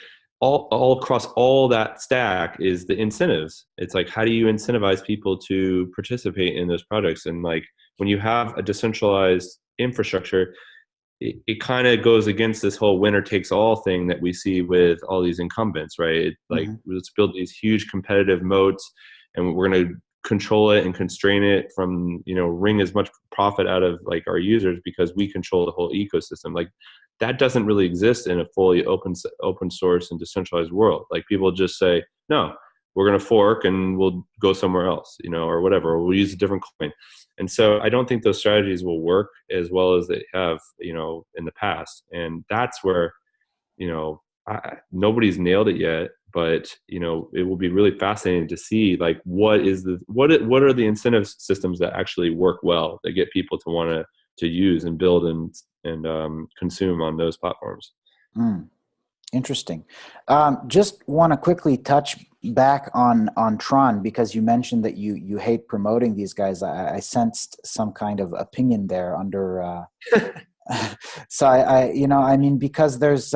all across all that stack is the incentives. It's like, how do you incentivize people to participate in those projects? And like, when you have a decentralized infrastructure, it kind of goes against this whole winner takes all thing that we see with all these incumbents, right? Like, mhm, let's build these huge competitive moats, and we're going to control it and constrain it from, wring as much profit out of like our users because we control the whole ecosystem. Like, that doesn't really exist in a fully open source and decentralized world. Like, people just say, no, we're going to fork and we'll go somewhere else, or whatever, or we'll use a different coin. And so I don't think those strategies will work as well as they have, in the past. And that's where, nobody's nailed it yet, but it will be really fascinating to see like what are the incentive systems that actually work well, that get people to want to use and build and consume on those platforms. mm. Interesting. Just want to quickly touch back on Tron because you mentioned that you hate promoting these guys. I sensed some kind of opinion there under. So I mean, because there's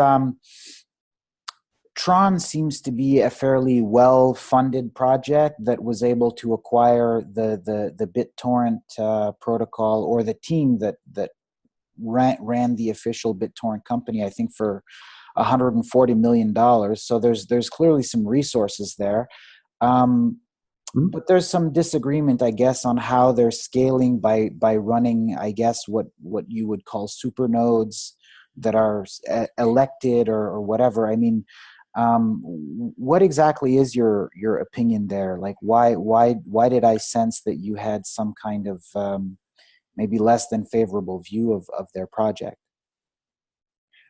Tron seems to be a fairly well-funded project that was able to acquire the BitTorrent protocol, or the team that ran the official BitTorrent company, I think for $140 million. So there's clearly some resources there. Um, Hmm? but there's some disagreement, I guess, on how they're scaling by running, I guess, what you would call super nodes that are elected or whatever. I mean, what exactly is your opinion there? Like, why did I sense that you had some kind of maybe less than favorable view of their project?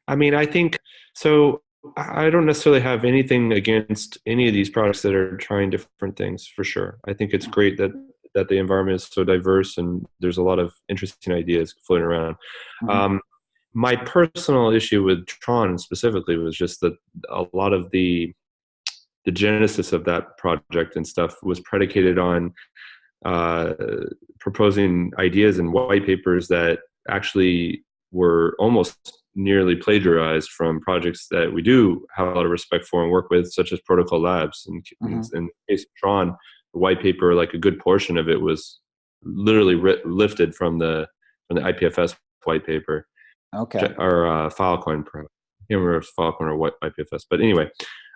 I mean, I think so. I don't necessarily have anything against any of these products that are trying different things for sure. I think it's great that the environment is so diverse and there's a lot of interesting ideas floating around. Hmm. Um, my personal issue with Tron specifically was just that a lot of the genesis of that project and stuff was predicated on uh, proposing ideas and white papers that actually were almost nearly plagiarized from projects that we do have a lot of respect for and work with, such as Protocol Labs. Hmm. In the case of Tron, the white paper, like a good portion of it, was literally lifted from the IPFS white paper Okay. or Filecoin Pro. I can't remember if it's Filecoin or what IPFS, but anyway,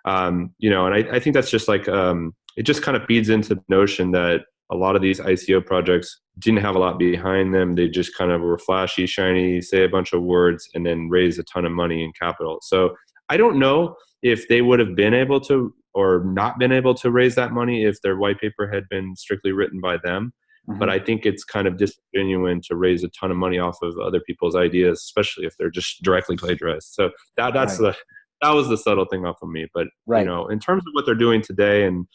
and I think that's just like it just kind of feeds into the notion that a lot of these ICO projects didn't have a lot behind them. They just kind of were flashy, shiny, say a bunch of words, and then raise a ton of money in capital. So I don't know if they would have been able to or not been able to raise that money if their white paper had been strictly written by them. But Hmm. I think it's kind of disingenuous to raise a ton of money off of other people's ideas, especially if they're just directly plagiarized. So Right. that was the subtle thing off of me. But Right. in terms of what they're doing today and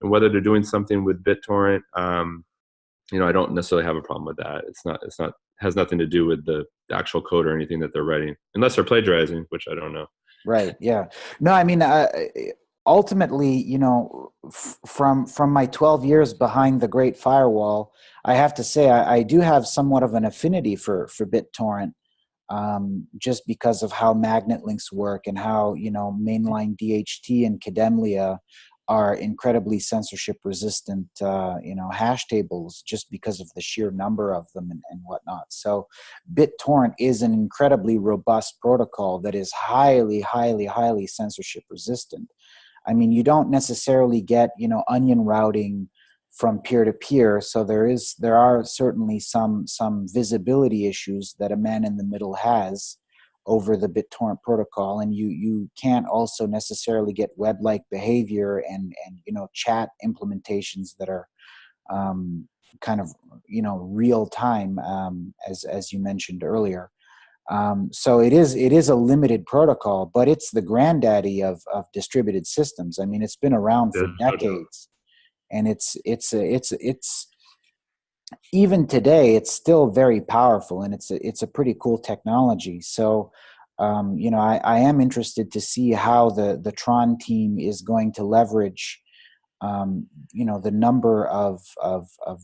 whether they're doing something with BitTorrent, I don't necessarily have a problem with that. It's not has nothing to do with the actual code or anything that they're writing, unless they're plagiarizing, which I don't know. Right. Yeah. No, I mean, ultimately, from my 12 years behind the Great Firewall, I have to say I do have somewhat of an affinity for BitTorrent, just because of how magnet links work and how mainline DHT and Kademlia are incredibly censorship resistant, hash tables, just because of the sheer number of them and whatnot. So BitTorrent is an incredibly robust protocol that is highly, highly, highly censorship resistant. I mean, you don't necessarily get, onion routing from peer to peer. So there are certainly some visibility issues that a man in the middle has over the BitTorrent protocol, and you can't also necessarily get web-like behavior and chat implementations that are kind of real time, as you mentioned earlier. So it is a limited protocol, but it's the granddaddy of distributed systems. I mean, it's been around for There's no doubt. decades, and it's even today it's still very powerful, and it's a pretty cool technology. So I am interested to see how the Tron team is going to leverage the number of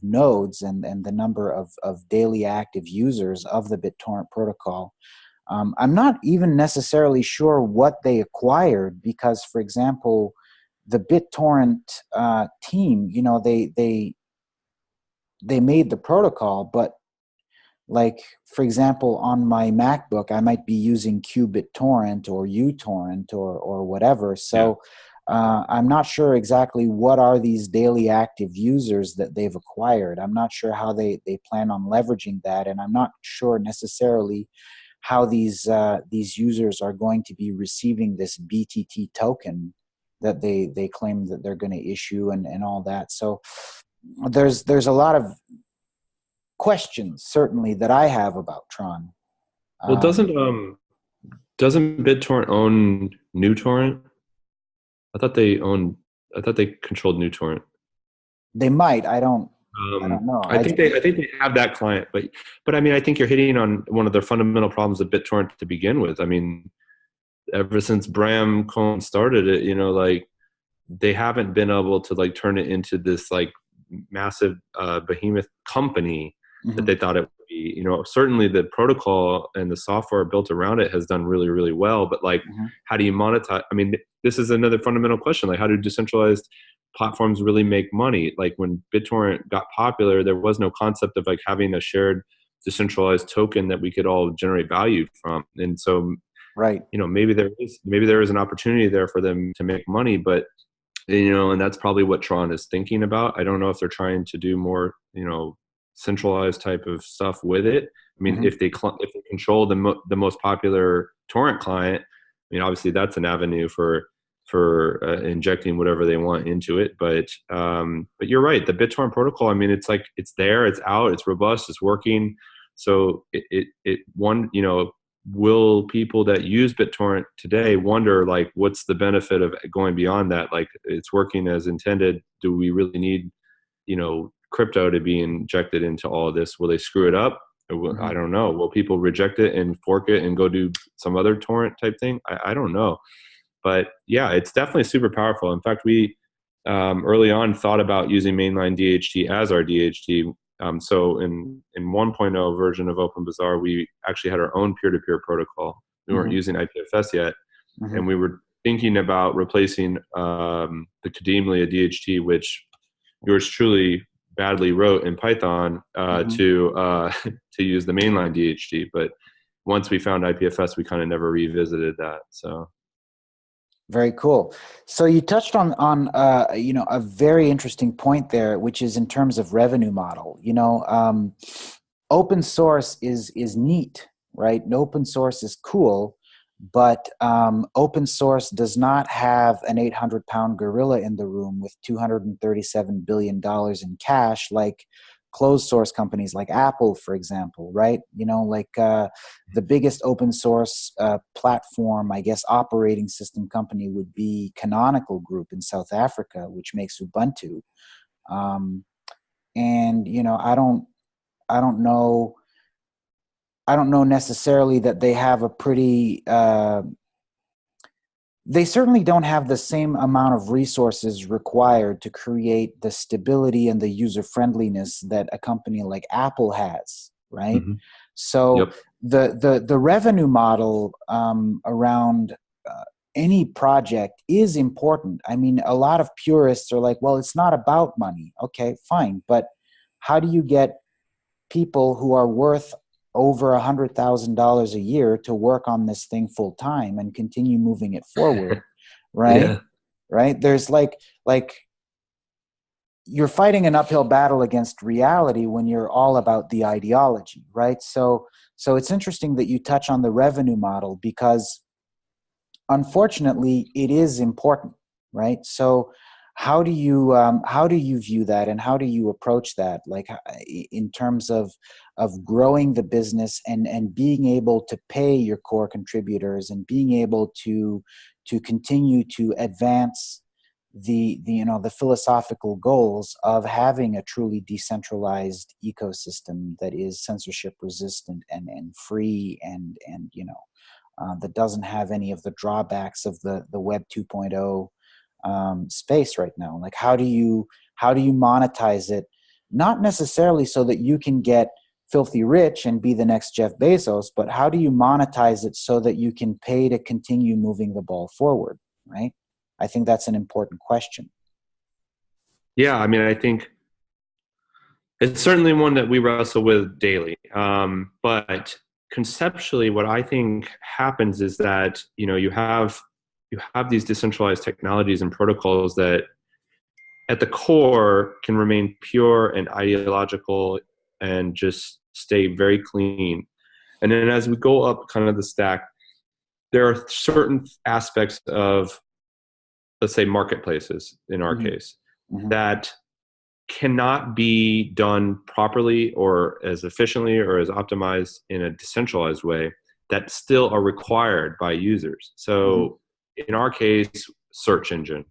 nodes and the number of daily active users of the BitTorrent protocol. I'm not even necessarily sure what they acquired because, for example, the BitTorrent team, they made the protocol, but like, for example, on my MacBook, I might be using qBitTorrent or uTorrent or whatever. Yeah. So I'm not sure exactly what are these daily active users that they've acquired. I'm not sure how they plan on leveraging that, and I'm not sure necessarily how these users are going to be receiving this BTT token that they claim that they're going to issue and all that. So there's a lot of questions certainly that I have about Tron. Well, Um, doesn't BitTorrent own NewTorrent? I thought they owned. I thought they controlled NewTorrent. they might. I don't know. I think they have that client, but I mean, I think you're hitting on one of the fundamental problems of BitTorrent to begin with. I mean, ever since Bram Cohen started it, like they haven't been able to like turn it into this like massive behemoth company that Hmm. they thought it would be. Certainly the protocol and the software built around it has done really, really well. But like, Hmm. how do you monetize? I mean, this is another fundamental question. Like, how do decentralized platforms really make money? Like when BitTorrent got popular, there was no concept of like having a shared decentralized token that we could all generate value from. And so, Right. maybe there is an opportunity there for them to make money, but and that's probably what Tron is thinking about. I don't know if they're trying to do more, centralized type of stuff with it. I mean, Hmm. if they control the most popular torrent client, I mean, obviously that's an avenue for injecting whatever they want into it. But you're right. The BitTorrent protocol. I mean, it's like it's there, it's out, it's robust, it's working. So it one will people that use BitTorrent today wonder like what's the benefit of going beyond that? Like it's working as intended. Do we really need crypto to be injected into all of this? Will they screw it up? Hmm. I don't know. Will people reject it and fork it and go do some other torrent type thing? I don't know. But yeah, it's definitely super powerful. In fact, we early on thought about using mainline DHT as our DHT. So in 1.0 version of Open Bazaar, we actually had our own peer-to-peer protocol. We weren't Hmm. using IPFS yet, Hmm. and we were thinking about replacing the Kademlia DHT, which yours truly badly wrote in Python Hmm. to use the mainline DHT. But once we found IPFS, we kind of never revisited that. So. Very cool. So you touched on a very interesting point there, which is in terms of revenue model. Open source is neat, right? And open source is cool, but open source does not have an 800-pound gorilla in the room with $237 billion in cash like closed source companies like Apple, for example, right? The biggest open source platform, I guess, operating system company would be Canonical Group in South Africa, which makes Ubuntu. Um, and I don't know, I don't know necessarily that they have a pretty. They certainly don't have the same amount of resources required to create the stability and the user friendliness that a company like Apple has, right? Mhm. So Yep. the revenue model around any project is important. I mean, a lot of purists are like, well, it's not about money. Okay, fine, but how do you get people who are worth over $100,000 a year to work on this thing full time and continue moving it forward, right? Yeah. Right? There's like you're fighting an uphill battle against reality when you're all about the ideology, right? So it's interesting that you touch on the revenue model because unfortunately it is important, right? So how do you view that and how do you approach that, like in terms of growing the business and being able to pay your core contributors and being able to continue to advance the philosophical goals of having a truly decentralized ecosystem that is censorship resistant and free and that doesn't have any of the drawbacks of the Web 2.0 space right now. Like, how do you monetize it? Not necessarily so that you can get filthy rich and be the next Jeff Bezos, but how do you monetize it so that you can pay to continue moving the ball forward, right? I think that's an important question. Yeah. I mean, I think it's certainly one that we wrestle with daily. But conceptually, what I think happens is that you have these decentralized technologies and protocols that, at the core, can remain pure and ideological and just stay very clean. And then as we go up kind of the stack, there are certain aspects of, let's say, marketplaces in our Hmm. case, Hmm. that cannot be done properly or as efficiently or as optimized in a decentralized way that still are required by users. Hmm. So in our case, search engine.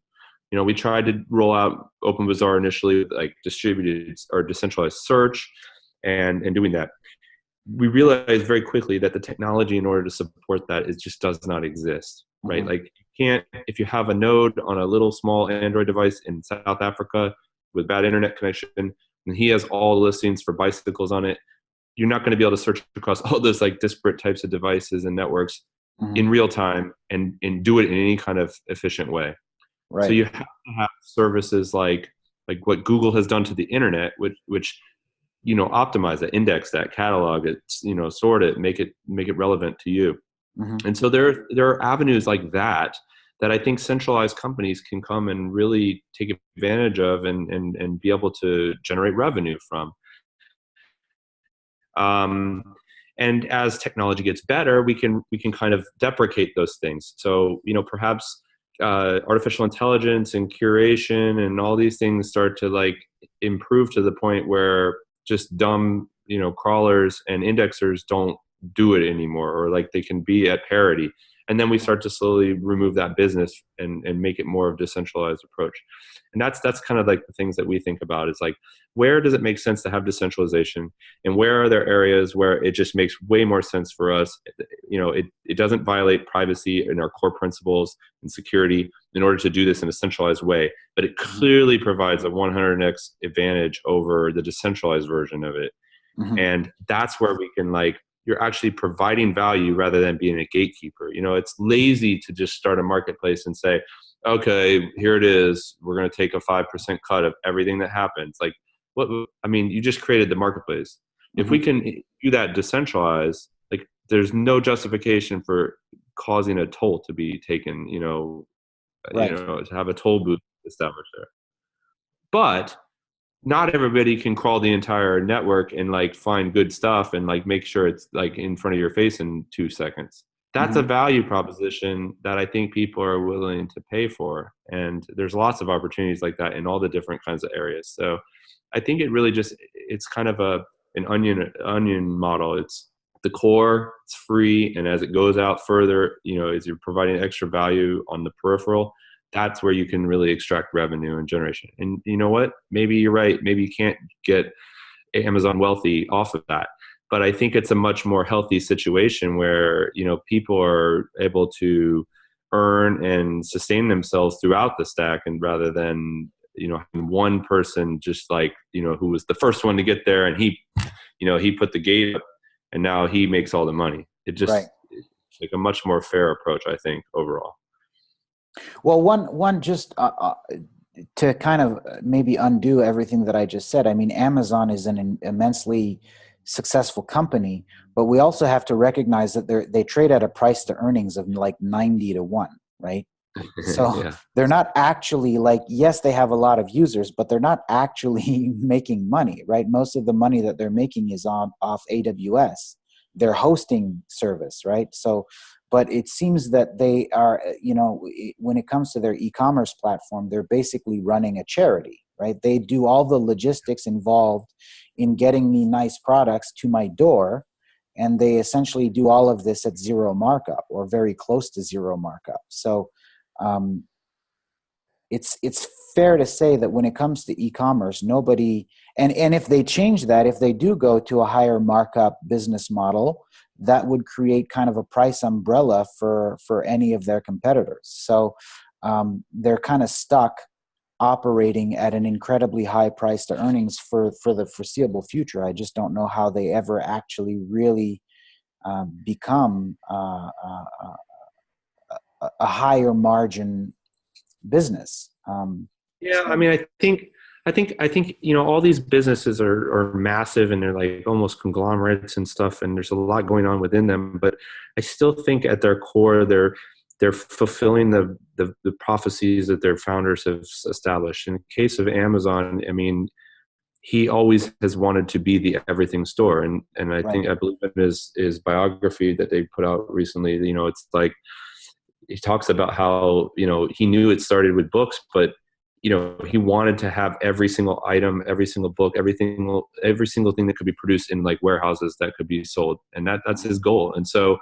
We tried to roll out Open Bazaar initially with like distributed or decentralized search and doing that. we realized very quickly that the technology in order to support that, it just does not exist, right? Mm-hmm. Like you can't, if you have a node on a little small Android device in South Africa with bad internet connection, and he has all the listings for bicycles on it, you're not going to be able to search across all those like disparate types of devices and networks Mm-hmm. in real time and do it in any kind of efficient way. So Right. you have to have services like what Google has done to the internet, which optimize that, index that, catalog it, sort it, make it relevant to you. Mm-hmm. And so there are avenues like that that I think centralized companies can come and really take advantage of and be able to generate revenue from. Um, and as technology gets better, we can kind of deprecate those things. So perhaps artificial intelligence and curation and all these things start to like improve to the point where just dumb crawlers and indexers don't do it anymore, or like they can be at parity, and then we start to slowly remove that business and make it more of a decentralized approach. And that's kind of like the things that we think about. Is like, where does it make sense to have decentralization, and where are there areas where it just makes way more sense for us? It doesn't violate privacy and our core principles and security in order to do this in a centralized way, but it Mm-hmm. clearly provides a 100x advantage over the decentralized version of it. Mm-hmm. And that's where we can, like, you're actually providing value rather than being a gatekeeper. It's lazy to just start a marketplace and say, okay, here it is, we're going to take a 5% cut of everything that happens. Like, what? I mean, you just created the marketplace. If Mm-hmm. we can do that decentralized, like, there's no justification for causing a toll to be taken, Right. to have a toll booth established there. But not everybody can crawl the entire network and like find good stuff and like make sure it's like in front of your face in 2 seconds. That's Mm-hmm. a value proposition that I think people are willing to pay for. And there's lots of opportunities like that in all the different kinds of areas. So I think it really just, it's kind of an onion model. It's the core, it's free. And as it goes out further, as you're providing extra value on the peripheral, that's where you can really extract revenue and generation. And you know what? Maybe you're right. Maybe you can't get Amazon wealthy off of that. But I think it's a much more healthy situation where, people are able to earn and sustain themselves throughout the stack, and rather than, one person just like, who was the first one to get there, and he put the gate up and now he makes all the money. Right. It's like a much more fair approach, I think, overall. Well, one just to kind of maybe undo everything that I just said. I mean, Amazon is an immensely successful company, but we also have to recognize that they trade at a price to earnings of like 90-1, right? So Yeah. they're not actually, like, yes, they have a lot of users, but they're not actually making money, right? Most of the money that they're making is off AWS, their hosting service, right? So, but it seems that they are, when it comes to their e-commerce platform, they're basically running a charity, right? They do all the logistics involved in getting me nice products to my door, and they essentially do all of this at zero markup or very close to zero markup. So it's fair to say that when it comes to e-commerce, nobody, and if they change that, if they do go to a higher markup business model, that would create kind of a price umbrella for any of their competitors. So they're kind of stuck operating at an incredibly high price to earnings for the foreseeable future. I just don't know how they ever actually really become a higher margin business. Yeah, I So mean, I think all these businesses are massive, and they're like almost conglomerates and stuff, and there's a lot going on within them. But I still think at their core, they're fulfilling the prophecies that their founders have established. In the case of Amazon, I mean, he always has wanted to be the everything store, and right, I believe in his biography that they put out recently. It's like he talks about how he knew it started with books, but he wanted to have every single item, every single book, every single thing that could be produced in like warehouses that could be sold, and that's his goal. And so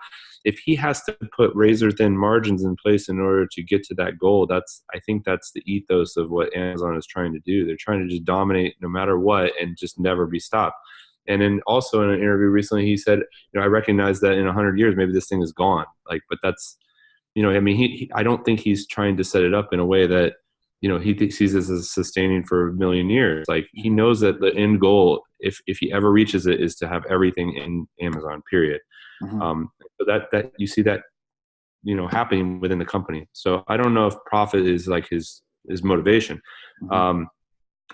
if he has to put razor thin margins in place in order to get to that goal, I think that's the ethos of what Amazon is trying to do. They're trying to just dominate no matter what and just never be stopped. And then also in an interview recently, he said, I recognize that in 100 years, maybe this thing is gone. Like, but that's, I mean, I don't think he's trying to set it up in a way that, he sees this as sustaining for a million years. Like, he knows that the end goal, if he ever reaches it, is to have everything in Amazon, period. Mm-hmm. So that you see that, happening within the company. So I don't know if profit is like his motivation. Mm-hmm.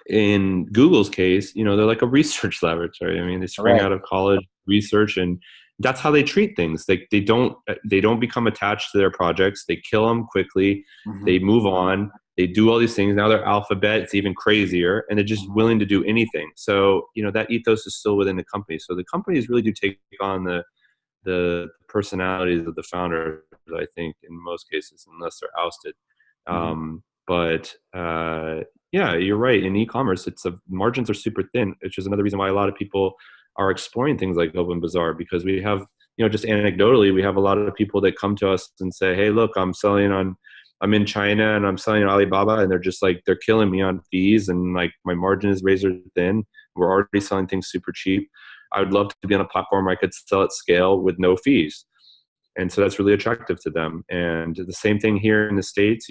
In Google's case, they're like a research laboratory. I mean, they spring Right. out of college, research, and that's how they treat things. They don't become attached to their projects. They kill them quickly. Mm-hmm. They move on. They do all these things. Now they're Alphabet. It's even crazier, and they're just Mm-hmm. willing to do anything. So that ethos is still within the company. So the companies really do take on the personalities of the founders, I think, in most cases, unless they're ousted. Mm-hmm. But yeah, you're right. In e-commerce, margins are super thin, which is another reason why a lot of people are exploring things like Open Bazaar, because we have, just anecdotally, we have a lot of people that come to us and say, hey, look, I'm in China and I'm selling on Alibaba, and they're just like, they're killing me on fees, and like my margin is razor thin. We're already selling things super cheap. I would love to be on a platform where I could sell at scale with no fees. And so that's really attractive to them. And the same thing here in the States,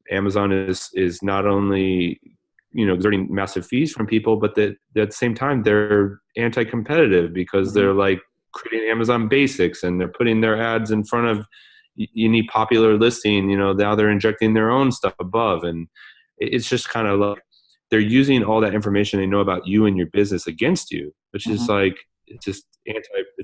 Amazon is not only, exerting massive fees from people, but that at the same time, they're anti-competitive because Mm-hmm. they're like creating Amazon basics, and they're putting their ads in front of any popular listing. Now they're injecting their own stuff above. And it's just kind of like, they're using all that information they know about you and your business against you, which is Mm-hmm. like, it's just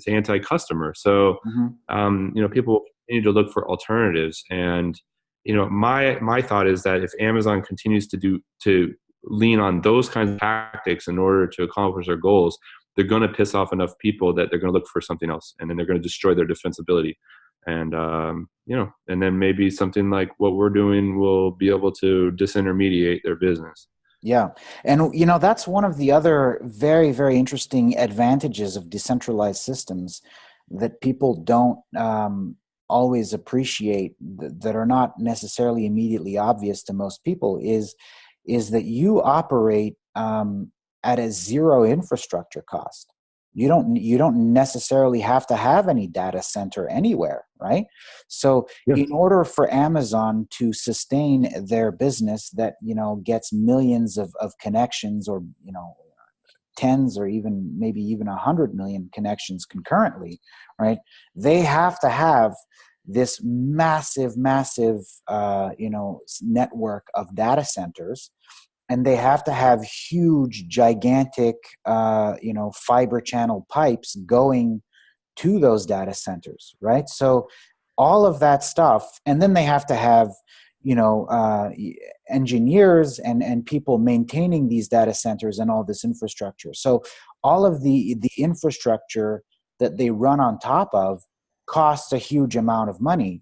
anti-customer. So, Mm-hmm. people will continue to look for alternatives. And, my thought is that if Amazon continues to lean on those kinds of tactics in order to accomplish their goals, they're going to piss off enough people that they're going to look for something else, and then they're going to destroy their defensibility. And, and then maybe something like what we're doing will be able to disintermediate their business. Yeah. And, that's one of the other very, very interesting advantages of decentralized systems that people don't always appreciate, that are not necessarily immediately obvious to most people, is that you operate at a zero infrastructure cost. You don't necessarily have to have any data center anywhere, right? So Yeah. in order for Amazon to sustain their business that gets millions of connections, or tens, or even maybe even 100 million connections concurrently, right? They have to have this massive network of data centers, and they have to have huge, gigantic, fiber channel pipes going to those data centers, right? So all of that stuff, and then they have to have, engineers and people maintaining these data centers and all this infrastructure. So all of the infrastructure that they run on top of costs a huge amount of money.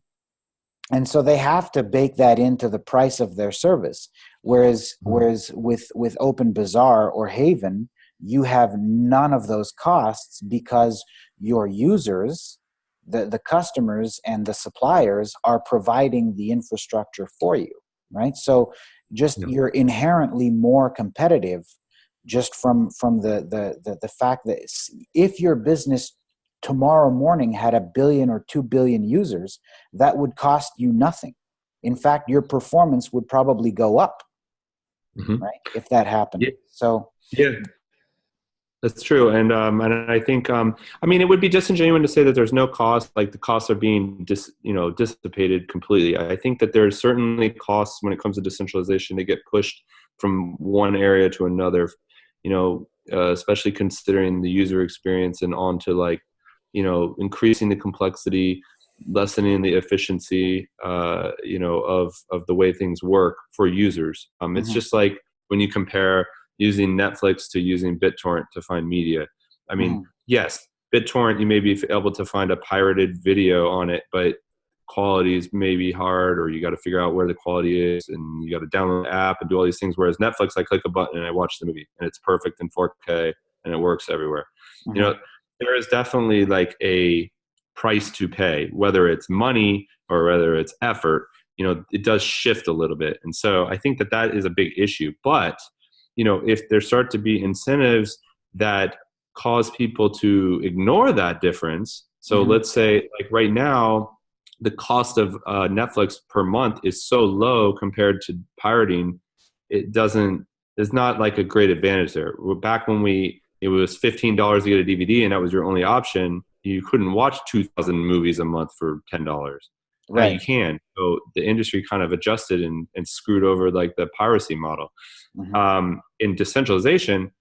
And so they have to bake that into the price of their service. Whereas with Open Bazaar or Haven, you have none of those costs, because your users, the customers and the suppliers, are providing the infrastructure for you, right? So just Yeah. you're inherently more competitive, just from the fact that if your business tomorrow morning had 1 billion or 2 billion users, that would cost you nothing. In fact, your performance would probably go up, Mm-hmm. right? If that happened. Yeah. So, Yeah. That's true. And I think, I mean, it would be disingenuous to say that there's no cost, like the costs are being dissipated completely. I think that there's certainly costs when it comes to decentralization. They get pushed from one area to another, especially considering the user experience, and on to like, increasing the complexity, lessening the efficiency, of the way things work for users. It's mhm, just like when you compare using Netflix to using BitTorrent to find media. I mean, mhm, yes, BitTorrent, you may be able to find a pirated video on it, but quality is maybe hard, or you got to figure out where the quality is, and you got to download the app and do all these things. Whereas Netflix, I click a button and I watch the movie, and it's perfect in 4K, and it works everywhere. You mhm, know, there is definitely like a price to pay, whether it's money or whether it's effort. It does shift a little bit. And so I think that is a big issue. But if there start to be incentives that cause people to ignore that difference. So Hmm. let's say, like right now, the cost of Netflix per month is so low compared to pirating. It doesn't. There's not like a great advantage there. Back when it was $15 to get a DVD, and that was your only option. You couldn't watch 2,000 movies a month for $10. Now Right. you can. So the industry kind of adjusted and screwed over like the piracy model. Hmm. In decentralization,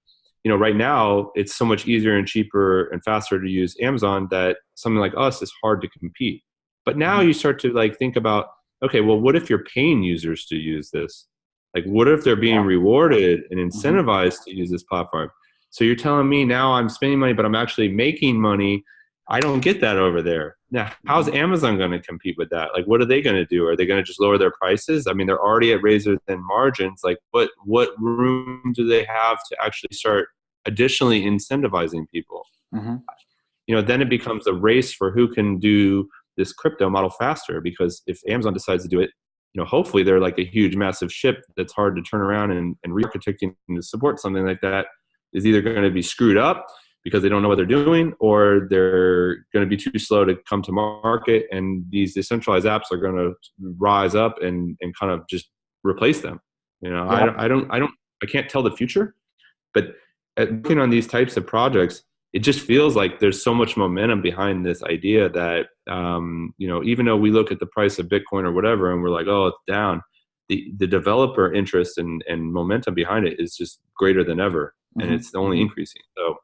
right now it's so much easier and cheaper and faster to use Amazon that something like us is hard to compete. But now Hmm. you start to like think about, okay, well, what if you're paying users to use this? Like, what if they're being Yeah. rewarded and Hmm. incentivized to use this platform? So you're telling me now I'm spending money, but I'm actually making money. I don't get that over there. Now, how's Hmm. Amazon going to compete with that? Like, what are they going to do? Are they going to just lower their prices? I mean, they're already at razor thin margins. Like, what room do they have to actually start additionally incentivizing people? Hmm. Then it becomes a race for who can do this crypto model faster. Because if Amazon decides to do it, hopefully they're like a huge, massive ship that's hard to turn around and re-architecting to support something like that is either going to be screwed up because they don't know what they're doing, or they're going to be too slow to come to market, and these decentralized apps are going to rise up and kind of just replace them. Yeah. I can't tell the future, but working on these types of projects, it just feels like there's so much momentum behind this idea that even though we look at the price of Bitcoin or whatever and we're like, oh, it's down, the developer interest and momentum behind it is just greater than ever, and Hmm. it's only Hmm. increasing. So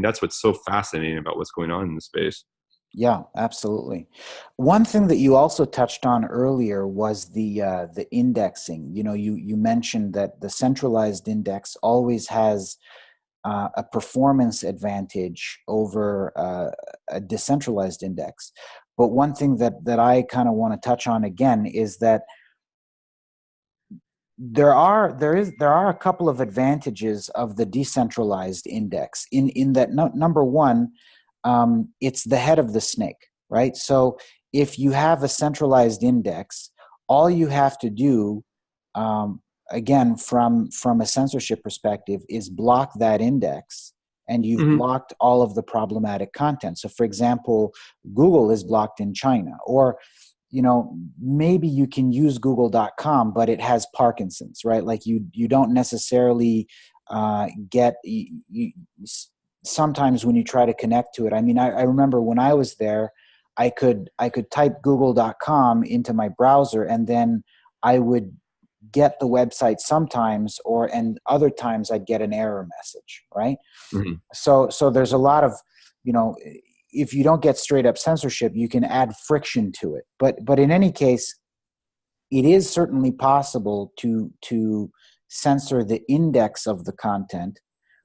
that's what's so fascinating about what's going on in the space. Yeah, absolutely. One thing that you also touched on earlier was the indexing. You mentioned that the centralized index always has a performance advantage over a decentralized index. But one thing that I kind of want to touch on again is that there are a couple of advantages of the decentralized index in that number one, it's the head of the snake, right? So if you have a centralized index, all you have to do, um, again, from a censorship perspective, is block that index, and you've Mm-hmm. blocked all of the problematic content. So for example, Google is blocked in China, or maybe you can use google.com, but it has Parkinson's, right? Like you don't necessarily get sometimes when you try to connect to it. I mean, I remember when I was there, I could type google.com into my browser, and then I would get the website sometimes, and other times I'd get an error message, right? Mm-hmm. So there's a lot of, you know, if you don't get straight up censorship, you can add friction to it. But in any case, it is certainly possible to censor the index of the content,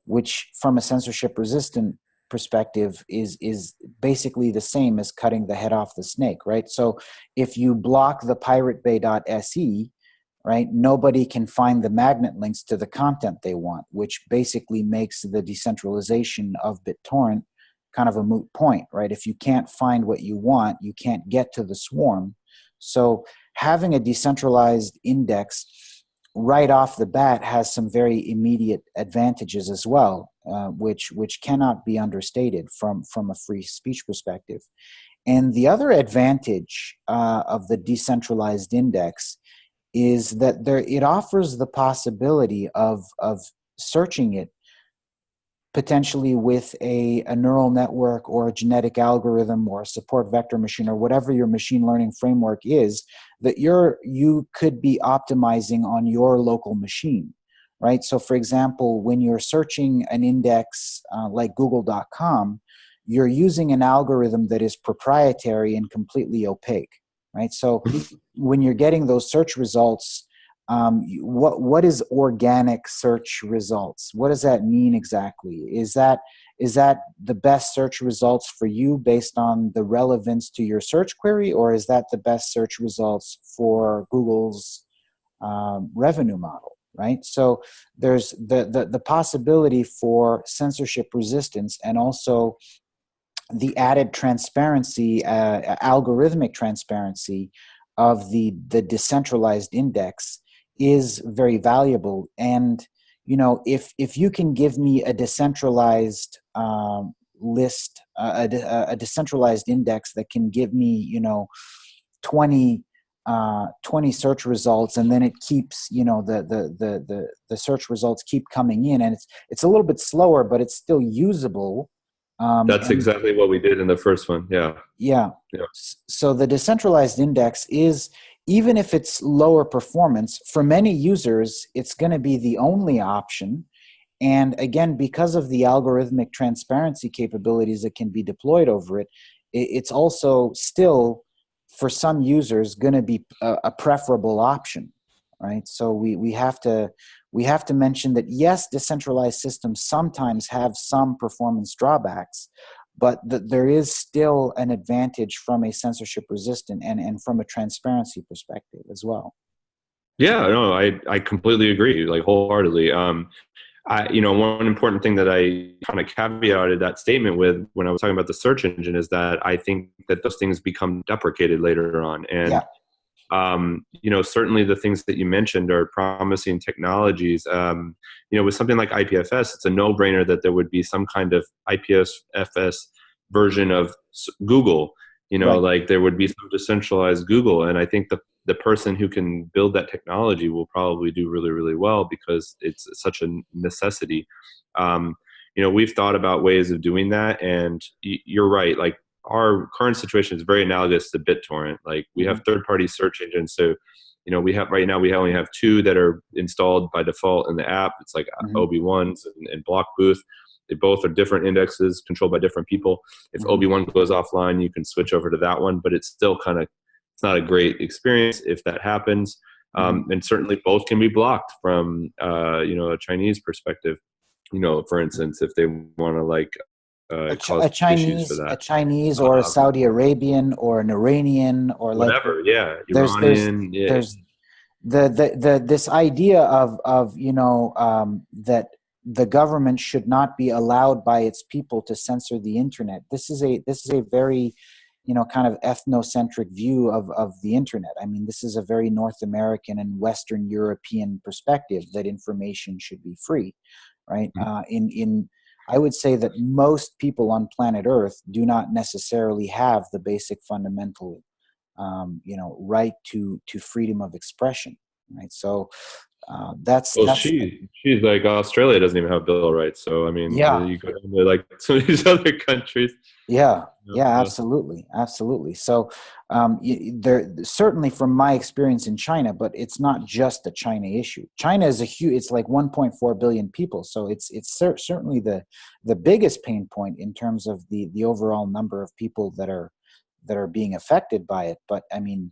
which from a censorship resistant perspective is basically the same as cutting the head off the snake, right? So if you block the piratebay.se, right, nobody can find the magnet links to the content they want, which basically makes the decentralization of BitTorrent kind of a moot point, right? If you can't find what you want, you can't get to the swarm. So having a decentralized index right off the bat has some very immediate advantages as well, which cannot be understated from a free speech perspective. And the other advantage of the decentralized index is that it offers the possibility of searching it potentially with a neural network or a genetic algorithm or a support vector machine or whatever your machine learning framework is, that you could be optimizing on your local machine, right? So for example, when you're searching an index like google.com, you're using an algorithm that is proprietary and completely opaque, right? So when you're getting those search results, what is organic search results? What does that mean exactly? Is that the best search results for you based on the relevance to your search query, or is that the best search results for Google's revenue model? Right. So there's the possibility for censorship resistance, and also the added transparency, algorithmic transparency of the decentralized index is very valuable. And if you can give me a decentralized list, a decentralized index that can give me 20 20 search results, and then it keeps, the search results keep coming in, and it's a little bit slower, but it's still usable. That's And exactly what we did in the first one. Yeah. yeah. Yeah. So the decentralized index is, even if it's lower performance, for many users, it's going to be the only option. And again, because of the algorithmic transparency capabilities that can be deployed over it, it's also still, for some users, going to be a preferable option, right? So we have to mention that, yes, decentralized systems sometimes have some performance drawbacks, but that there is still an advantage from a censorship resistant and from a transparency perspective as well. Yeah, no, I completely agree, like wholeheartedly. One important thing that I kind of caveated that statement with when I was talking about the search engine is that I think that those things become deprecated later on. And, Yeah. Certainly the things that you mentioned are promising technologies. With something like IPFS, it's a no-brainer that there would be some kind of IPFS version of Google, Right. like there would be some decentralized Google. And I think the person who can build that technology will probably do really, really well because it's such a necessity. We've thought about ways of doing that, and you're right. Like, our current situation is very analogous to BitTorrent. Like, we have third-party search engines. So, we have right now, we only have two that are installed by default in the app. It's like OB1s and Block Booth. They both are different indexes controlled by different people. If OB1 goes offline, you can switch over to that one, but it's still it's not a great experience if that happens. And certainly both can be blocked from, a Chinese perspective. For instance, if they want to cause issues for that. A Chinese or a Saudi Arabian or an Iranian, or like, Whatever, yeah, there's Iranian, yeah. there's the this idea of that the government should not be allowed by its people to censor the internet. This is a very, kind of ethnocentric view of the internet. I mean, this is a very North American and Western European perspective that information should be free, right? I would say that most people on planet Earth do not necessarily have the basic fundamental, right to freedom of expression, right? So Well, that's she's like, Australia doesn't even have Bill of Rights. So I mean, yeah. you go down to like some of these other countries. Yeah, yeah, absolutely, absolutely. So, there certainly, from my experience in China, but it's not just a China issue. China is a huge; it's like 1.4 billion people, so it's certainly the biggest pain point in terms of the overall number of people that are being affected by it. But I mean,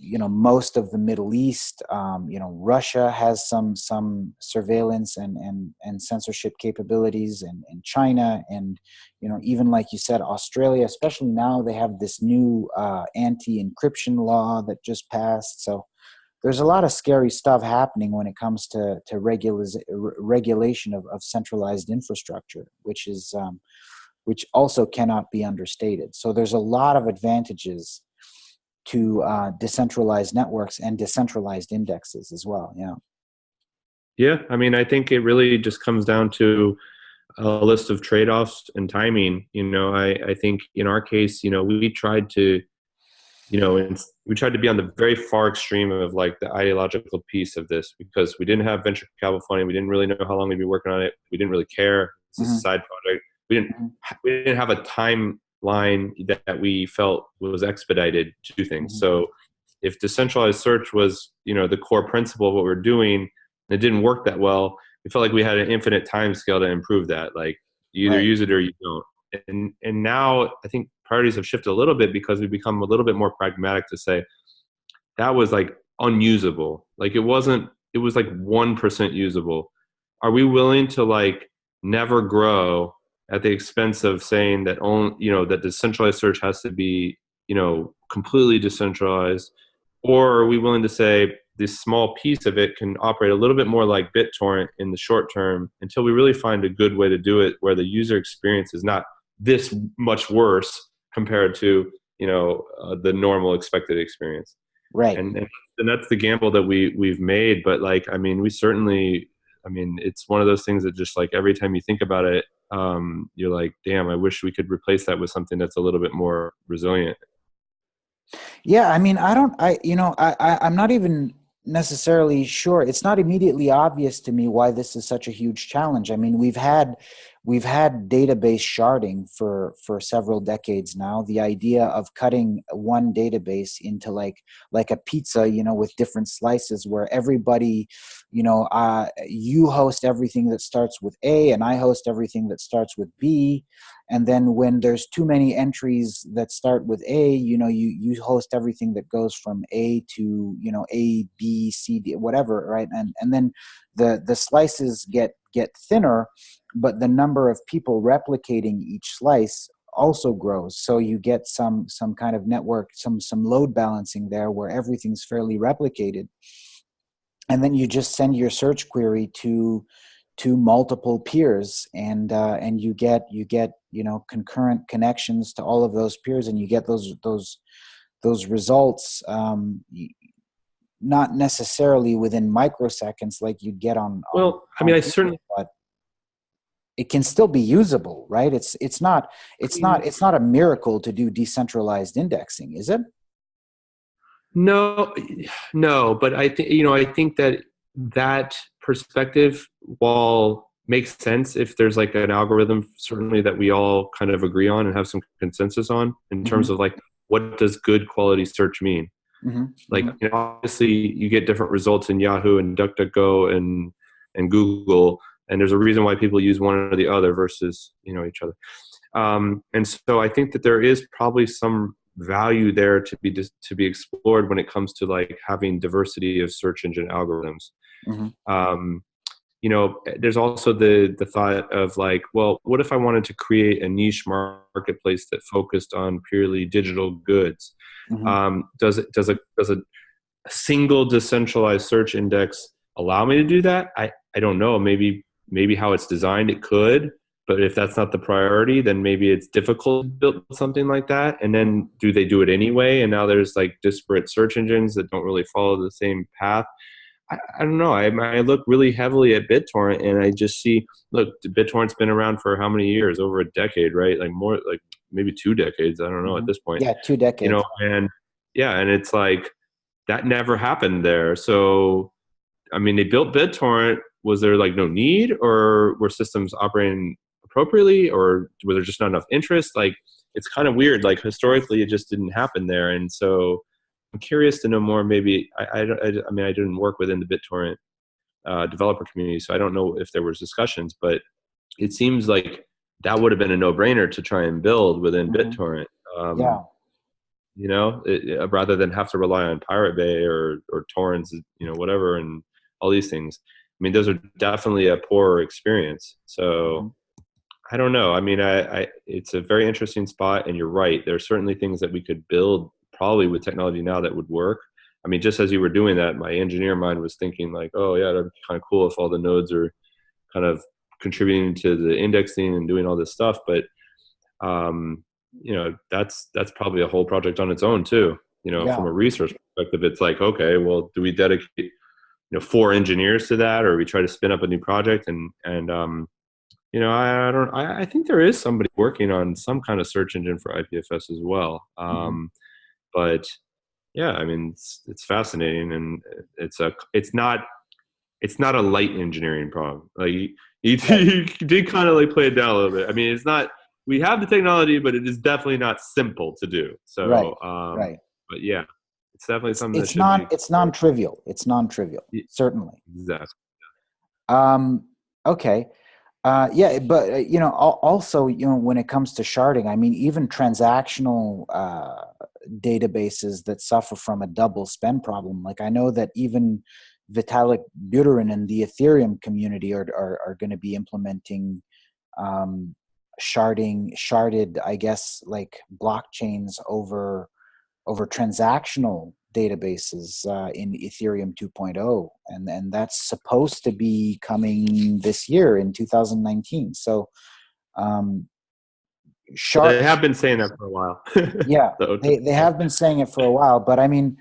most of the Middle East, Russia has some surveillance and censorship capabilities, and China, and even, like you said, Australia, especially now, they have this new anti-encryption law that just passed. So there's a lot of scary stuff happening when it comes to regulation of centralized infrastructure, which also cannot be understated. So there's a lot of advantages to decentralized networks and decentralized indexes as well. Yeah. Yeah, I mean, I think it really just comes down to a list of trade-offs and timing. I think in our case, we tried to, we tried to be on the very far extreme of like the ideological piece of this, because we didn't have venture capital funding. We didn't really know how long we'd be working on it. We didn't really care. It's a side project. We didn't have a timeline that we felt was expedited to do things. So if decentralized search was, the core principle of what we're doing, and it didn't work that well, we felt like we had an infinite time scale to improve that. Like, you either use it or you don't. And now I think priorities have shifted a little bit, because we've become a little bit more pragmatic to say that was like unusable. Like, it was like 1% usable. Are we willing to like never grow at the expense of saying that that decentralized search has to be, completely decentralized? Or are we willing to say this small piece of it can operate a little bit more like BitTorrent in the short term, until we really find a good way to do it where the user experience is not this much worse compared to, the normal expected experience? Right. And that's the gamble that we've made. But like, I mean, we certainly I mean, it's one of those things that just like every time you think about it, you're like, damn, I wish we could replace that with something that's a little bit more resilient. Yeah, I mean, I don't, I, you know, I'm not even necessarily sure. It's not immediately obvious to me why this is such a huge challenge. I mean, we've had database sharding for several decades now. The idea of cutting one database into like a pizza, with different slices where everybody, you host everything that starts with A and I host everything that starts with B. And then when there's too many entries that start with A, you host everything that goes from A to, A, B, C, D, whatever, right? And then the slices get thinner, but the number of people replicating each slice also grows. So you get some kind of network, some load balancing there where everything's fairly replicated. And then you just send your search query to multiple peers, and you get concurrent connections to all of those peers, and you get those results, not necessarily within microseconds like you'd get Well, I mean, on I Google, certainly, but it can still be usable, right? It's not a miracle to do decentralized indexing, is it? no, no, but I think I think that that perspective, while makes sense if there's like an algorithm certainly that we all kind of agree on and have some consensus on in terms Mm-hmm. of like what does good quality search mean? Mm-hmm. Like, Mm-hmm. obviously you get different results in Yahoo and DuckDuckGo and Google, and there's a reason why people use one or the other versus each other. And so I think that there is probably some value there to be explored when it comes to like having diversity of search engine algorithms. Mm-hmm. Um, there's also the thought of like, well, what if I wanted to create a niche marketplace that focused on purely digital goods? Mm-hmm. Does a single decentralized search index allow me to do that? I don't know. Maybe how it's designed, it could, but if that's not the priority, then maybe it's difficult to build something like that. And then do they do it anyway? And now there's like disparate search engines that don't really follow the same path. I don't know. I look really heavily at BitTorrent, and I just see, look, BitTorrent's been around for how many years? Over a decade, right? Like more, like maybe 2 decades. I don't know at Mm-hmm. this point. Yeah, 2 decades. And yeah, and it's like that never happened there. So I mean, they built BitTorrent. Was there like no need, or were systems operating appropriately, or was there just not enough interest? Like, it's kind of weird. Like historically, it just didn't happen there, and so I'm curious to know more. Maybe I mean, I didn't work within the BitTorrent developer community, so I don't know if there was discussions, but it seems like that would have been a no-brainer to try and build within Mm-hmm. BitTorrent. Yeah. Rather than have to rely on Pirate Bay or torrents, whatever, and all these things. I mean, those are definitely a poorer experience. Mm-hmm. So I don't know. I mean, it's a very interesting spot, and you're right. There are certainly things that we could build probably with technology now that would work. I mean, just as you were doing that, my engineer mind was thinking like, oh yeah, that'd be kind of cool if all the nodes are kind of contributing to the indexing and doing all this stuff. But that's probably a whole project on its own too. From Yeah. a research perspective, it's like, okay, well, do we dedicate 4 engineers to that, or we try to spin up a new project? I think there is somebody working on some kind of search engine for IPFS as well. Mm-hmm. But yeah, I mean, it's fascinating, and it's not a light engineering problem. Like you, Right. you did kind of like play it down a little bit. I mean, it's not. We have the technology, but it is definitely not simple to do. Right. So, Right. but yeah, it's definitely It's something that it's should be non it's explored. non-trivial. It's non-trivial, Yeah, certainly. exactly. Um, okay. Yeah, but also, when it comes to sharding, I mean, even transactional databases that suffer from a double spend problem. Like I know that even Vitalik Buterin and the Ethereum community are going to be implementing um, sharded, I guess, like blockchains over transactional databases in Ethereum 2.0, and that's supposed to be coming this year in 2019. So um, Well, shard, they have been saying that for a while. yeah, So, they have been saying it for a while, but I mean,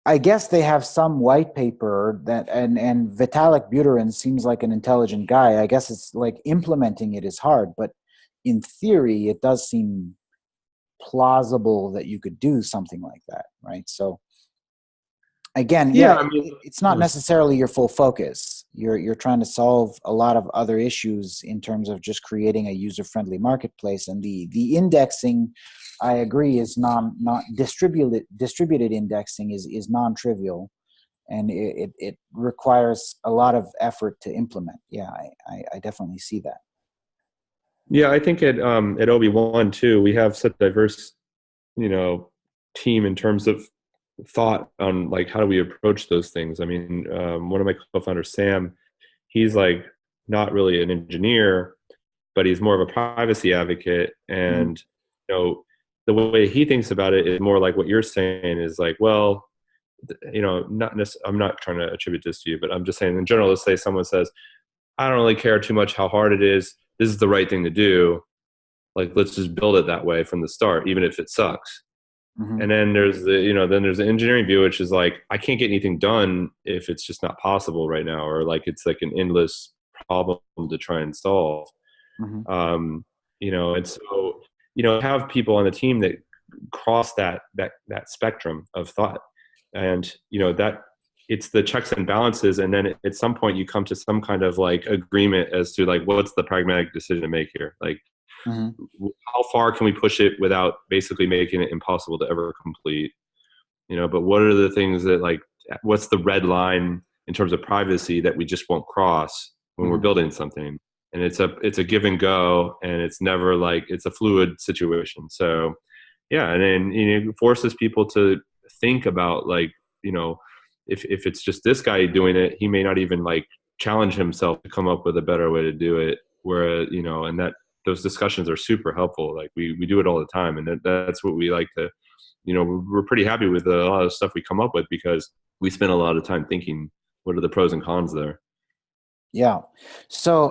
I guess they have some white paper that, and Vitalik Buterin seems like an intelligent guy. I guess it's like implementing it is hard, but in theory, it does seem plausible that you could do something like that, right? So again, Yeah, yeah, I mean, it's not necessarily your full focus. You're trying to solve a lot of other issues in terms of just creating a user-friendly marketplace, and the indexing, I agree, is not distributed indexing is non-trivial, and it requires a lot of effort to implement. Yeah, I definitely see that. yeah, I think at Obi-Wan too, we have such a diverse, you know, team in terms of thought on like how do we approach those things. I mean, one of my co-founders, Sam, he's like not really an engineer, but he's more of a privacy advocate. Mm-hmm. And you know, the way he thinks about it is more like what you're saying is like, well, you know, I'm not trying to attribute this to you, but I'm just saying in general, let's say someone says, I don't really care too much how hard it is. This is the right thing to do. Like, let's just build it that way from the start, even if it sucks. Mm-hmm. And then there's the, you know, then there's the engineering view, which is like, I can't get anything done if it's just not possible right now, or like it's like an endless problem to try and solve. Mm-hmm. Um, you know, and so, you know, have people on the team that cross that spectrum of thought, and you know that it's the checks and balances, and then at some point you come to some kind of like agreement as to like what's the pragmatic decision to make here, like Mm-hmm. how far can we push it without basically making it impossible to ever complete, you know, but what are the things that like what's the red line in terms of privacy that we just won't cross when we're Mm-hmm. building something. And it's a give and go, and it's never like it's a fluid situation. So yeah, and then you know, it forces people to think about like, you know, if it's just this guy doing it, he may not even like challenge himself to come up with a better way to do it, where you know, and that those discussions are super helpful. Like we do it all the time, and that's what we like to, you know, we're pretty happy with a lot of stuff we come up with because we spend a lot of time thinking what are the pros and cons there. Yeah. So,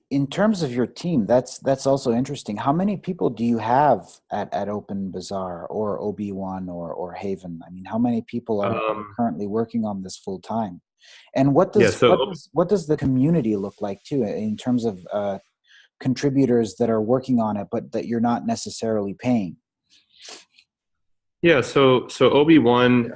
in terms of your team, that's also interesting. How many people do you have at Open Bazaar or OB1 or Haven? I mean, how many people are Um, currently working on this full time? And what yeah, does so what does the community look like too, in terms of contributors that are working on it, but that you're not necessarily paying? yeah, so Obi-Wan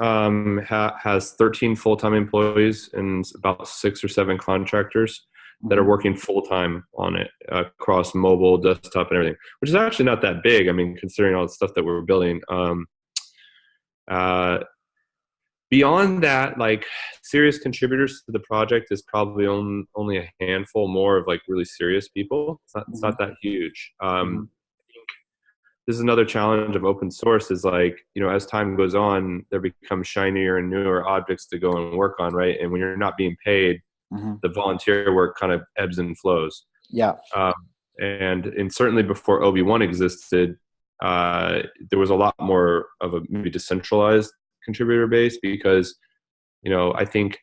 has 13 full-time employees and about 6 or 7 contractors that are Hmm. working full-time on it across mobile, desktop, and everything, which is actually not that big. I mean, considering all the stuff that we're building. Uh, Beyond that, like serious contributors to the project is probably only a handful more of like really serious people. It's Hmm. not that huge. Hmm. This is another challenge of open source is like, you know, as time goes on, there become shinier and newer objects to go and work on, right? And when you're not being paid, Hmm. the volunteer work kind of ebbs and flows. Yeah. Um, and certainly before Obi-Wan existed, there was a lot more of a maybe decentralized contributor base because, you know, I think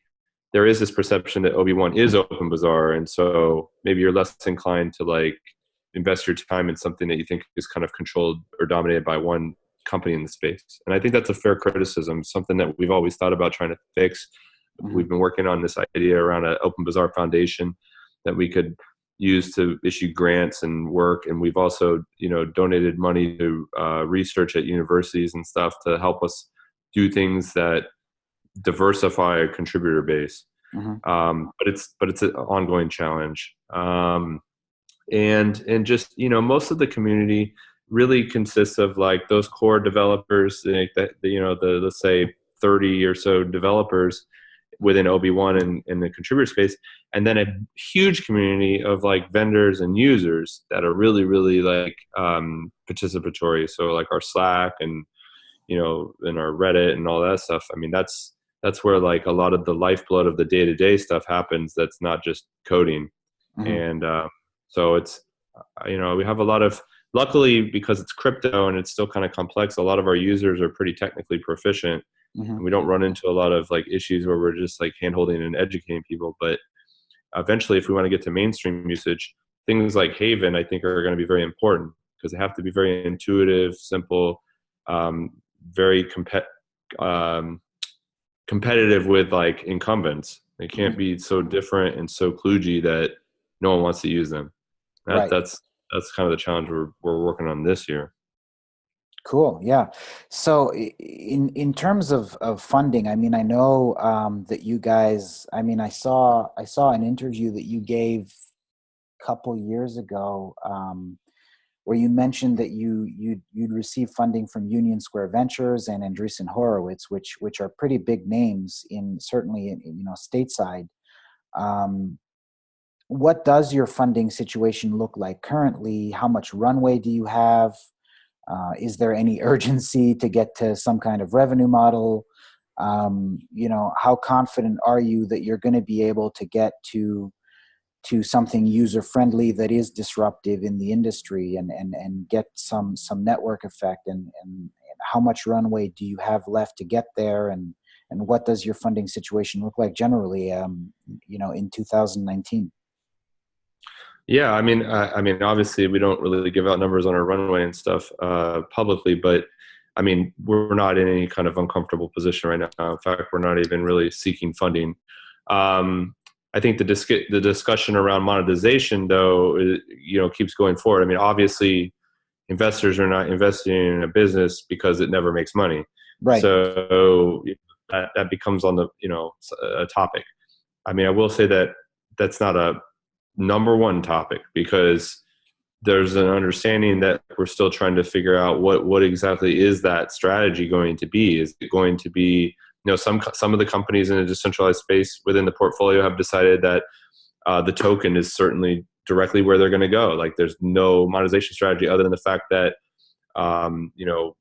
there is this perception that Obi-Wan is Open Bazaar, and so maybe you're less inclined to like invest your time in something that you think is kind of controlled or dominated by one company in the space. And I think that's a fair criticism, something that we've always thought about trying to fix. Hmm. We've been working on this idea around an Open Bazaar Foundation that we could use to issue grants and work. And we've also, you know, donated money to research at universities and stuff to help us do things that diversify a contributor base. Hmm. But it's an ongoing challenge. And just, you know, most of the community really consists of like those core developers, like that, you know, the let's say 30 or so developers within Obi-Wan and the contributor space, and then a huge community of like vendors and users that are really really like participatory. So like our Slack and, you know, and our Reddit and all that stuff. I mean, that's where like a lot of the lifeblood of the day-to-day stuff happens. That's not just coding. Hmm. And so it's, you know, we have a lot of, luckily because it's crypto and it's still kind of complex, a lot of our users are pretty technically proficient, Hmm. and we don't run into a lot of like issues where we're just like hand-holding and educating people. But eventually, if we want to get to mainstream usage, things like Haven I think are going to be very important because they have to be very intuitive, simple, um, very um, competitive with like incumbents. They can't Mhm. be so different and so kludgy that no one wants to use them. Right. That's kind of the challenge we're working on this year. Cool. Yeah. So in terms of funding, I mean, I know that you guys, I mean, I saw an interview that you gave a couple years ago, where you mentioned that you'd received funding from Union Square Ventures and Andreessen Horowitz, which are pretty big names in certainly in stateside. Um, what does your funding situation look like currently? How much runway do you have? Is there any urgency to get to some kind of revenue model? How confident are you that you're going to be able to get to something user friendly that is disruptive in the industry and get some network effect, and how much runway do you have left to get there, and what does your funding situation look like generally in 2019? Yeah, I mean, obviously, we don't really give out numbers on our runway and stuff publicly, but I mean, we're not in any kind of uncomfortable position right now. In fact, we're not even really seeking funding. I think the discussion around monetization, though, keeps going forward. I mean, obviously, investors are not investing in a business because it never makes money, Right. so that becomes on the a topic. I mean, I will say that that's not a number one topic because there's an understanding that we're still trying to figure out what exactly is that strategy going to be. Is it going to be, some of the companies in a decentralized space within the portfolio have decided that the token is certainly directly where they're going to go. Like there's no monetization strategy other than the fact that um, you know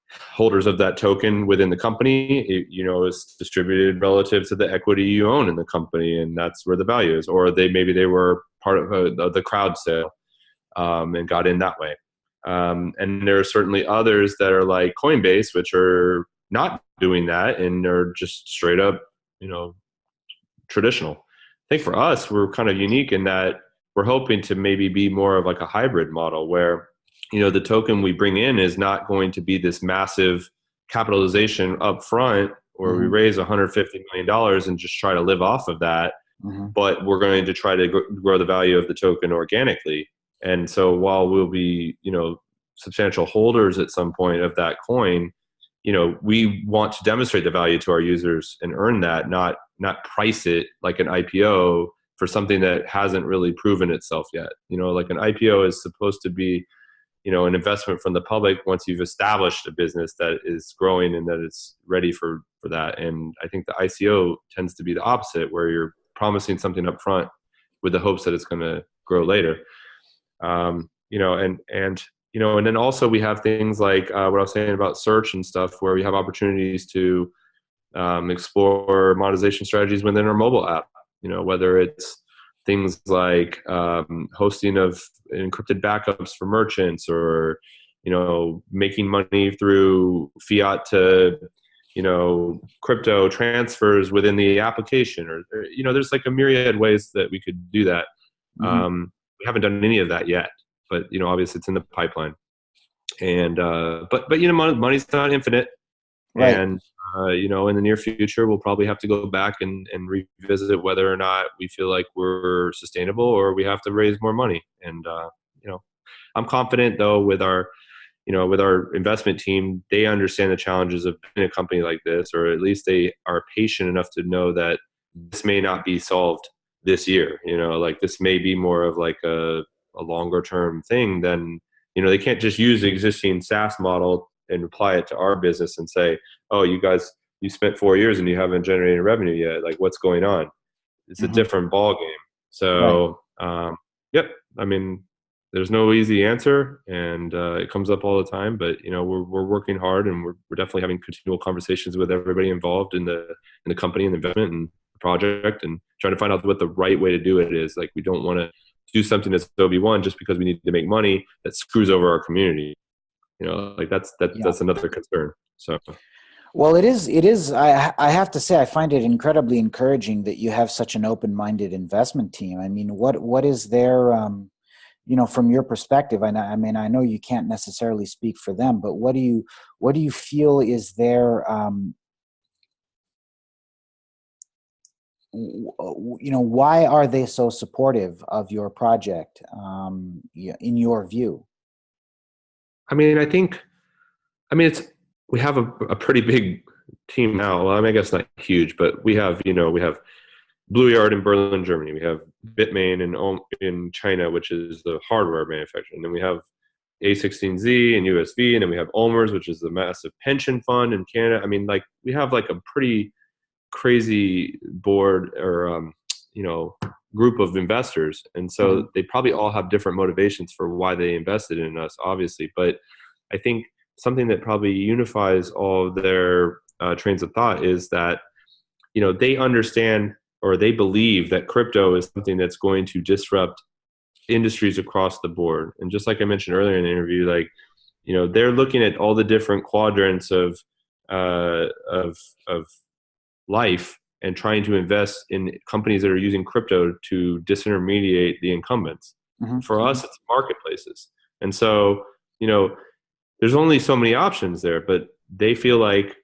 holders of that token within the company, is distributed relative to the equity you own in the company, and that's where the value is. Or maybe they were part of the crowd sale and got in that way. And there are certainly others that are like Coinbase, which are not doing that and are just straight up, traditional. I think for us, we're kind of unique in that we're hoping to maybe be more of like a hybrid model where, the token we bring in is not going to be this massive capitalization up front where we Hmm. raise $150 million and just try to live off of that, Hmm. but we're going to try to grow the value of the token organically. And so while we'll be, substantial holders at some point of that coin, we want to demonstrate the value to our users and earn that, not price it like an IPO for something that hasn't really proven itself yet. Like an IPO is supposed to be, an investment from the public once you've established a business that is growing and that it's ready for that. And I think the ICO tends to be the opposite, where you're promising something up front with the hopes that it's going to grow later. And then also we have things like what I was saying about search and stuff, where we have opportunities to explore monetization strategies within our mobile app. Whether it's things like hosting of encrypted backups for merchants, or making money through fiat to crypto transfers within the application, or there's like a myriad ways that we could do that. Hmm. We haven't done any of that yet, but obviously it's in the pipeline. And but money's not infinite, Right. and in the near future we'll probably have to go back and revisit whether or not we feel like we're sustainable or we have to raise more money. And I'm confident though with our investment team, they understand the challenges of being a company like this, or at least they are patient enough to know that this may not be solved this year. Like this may be more of like a longer term thing than, they can't just use the existing SaaS model and apply it to our business and say, oh, you guys, you spent 4 years and you haven't generated revenue yet. Like what's going on? It's a Hmm. different ball game. Right. So, yep. I mean, there's no easy answer, and it comes up all the time. But we're working hard, and we're definitely having continual conversations with everybody involved in the company and the investment and the project, and trying to find out what the right way to do it is. Like we don't want to do something that's OB1 just because we need to make money that screws over our community. Like Yeah. that's another concern. So. Well, it is. I have to say, I find it incredibly encouraging that you have such an open-minded investment team. I mean, what is their, from your perspective, I mean, I know you can't necessarily speak for them, but what do you feel is their, why are they so supportive of your project, in your view? I mean, it's we have a pretty big team now. Well, I mean, I guess not huge, but we have Blue Yard in Berlin, Germany. We have Bitmain in China, which is the hardware manufacturer. And then we have A16Z and USV, and then we have Ulmers, which is the massive pension fund in Canada. I mean, like we have like a pretty crazy board or group of investors, and so they probably all have different motivations for why they invested in us, obviously. But I think something that probably unifies all of their trains of thought is that they understand or they believe that crypto is something that's going to disrupt industries across the board. And just like I mentioned earlier in the interview, like, they're looking at all the different quadrants of life and trying to invest in companies that are using crypto to disintermediate the incumbents. For us, it's marketplaces. And so, there's only so many options there, but they feel like,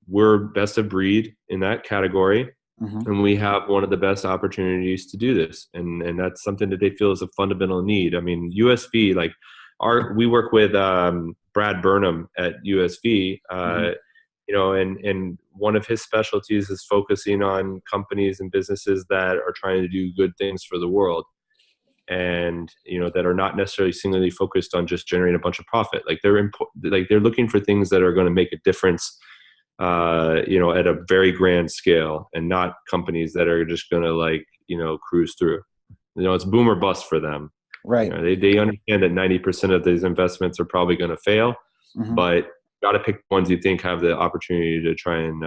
we're best of breed in that category. And we have one of the best opportunities to do this. And that's something that they feel is a fundamental need. I mean, USV, like we work with Brad Burnham at USV, and one of his specialties is focusing on companies and businesses that are trying to do good things for the world. And, that are not necessarily singularly focused on just generating a bunch of profit. Like they're looking for things that are going to make a difference, at a very grand scale, and not companies that are just going to cruise through. It's boom or bust for them. Right. They understand that 90% of these investments are probably going to fail, but you got to pick ones you think have the opportunity to try and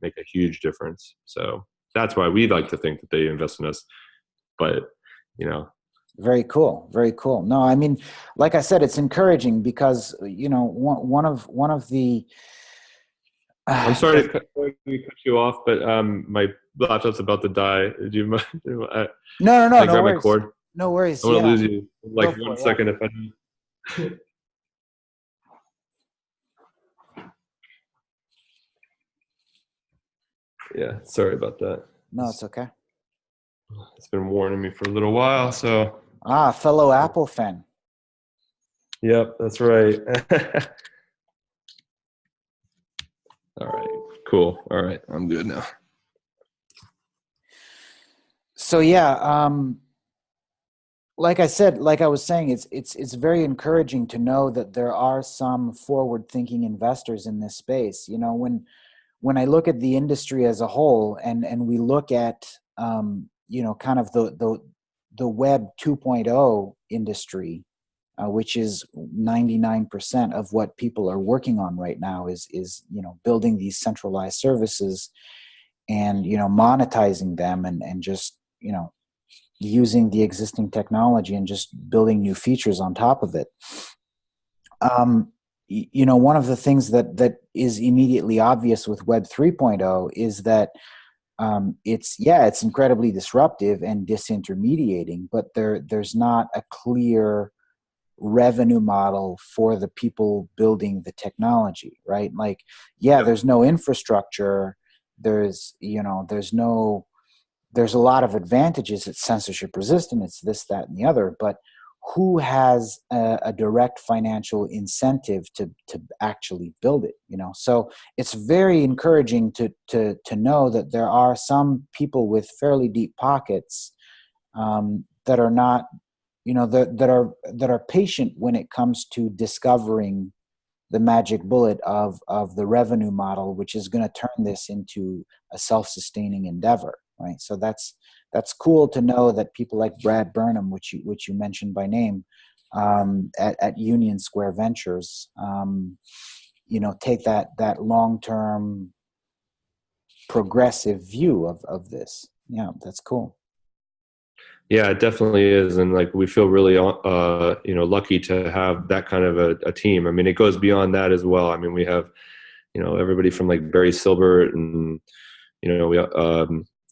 make a huge difference. So that's why we like to think that they invest in us. But, Very cool. Very cool. No, I mean, like I said, it's encouraging because, one of the, I'm sorry to cut you off, but my laptop's about to die. Do you mind? No grab worries. my cord? No worries. I want to lose you like 1 second if I do. Yeah, sorry about that. No, it's okay. It's been warning me for a little while, so. Fellow Apple fan. Yep, that's right. All right, cool. All right, I'm good now. So like I said, like I was saying, it's very encouraging to know that there are some forward-thinking investors in this space. When I look at the industry as a whole, and we look at kind of the Web 2.0 industry, which is 99% of what people are working on right now, is building these centralized services and monetizing them and just using the existing technology and just building new features on top of it. One of the things that is immediately obvious with Web 3.0 is that it's incredibly disruptive and disintermediating, but there's not a clear revenue model for the people building the technology, right? Like, there's no infrastructure. There's a lot of advantages. It's censorship resistant. It's this, that, and the other. But who has a direct financial incentive to actually build it? So it's very encouraging to know that there are some people with fairly deep pockets that are not, that are patient when it comes to discovering the magic bullet of the revenue model, which is going to turn this into a self-sustaining endeavor, right? So that's cool to know that people like Brad Burnham, which you mentioned by name, at Union Square Ventures, take that long-term progressive view of this. Yeah, that's cool. Yeah, it definitely is, and like we feel really, lucky to have that kind of a team. I mean, it goes beyond that as well. I mean, we have, everybody from like Barry Silbert and, we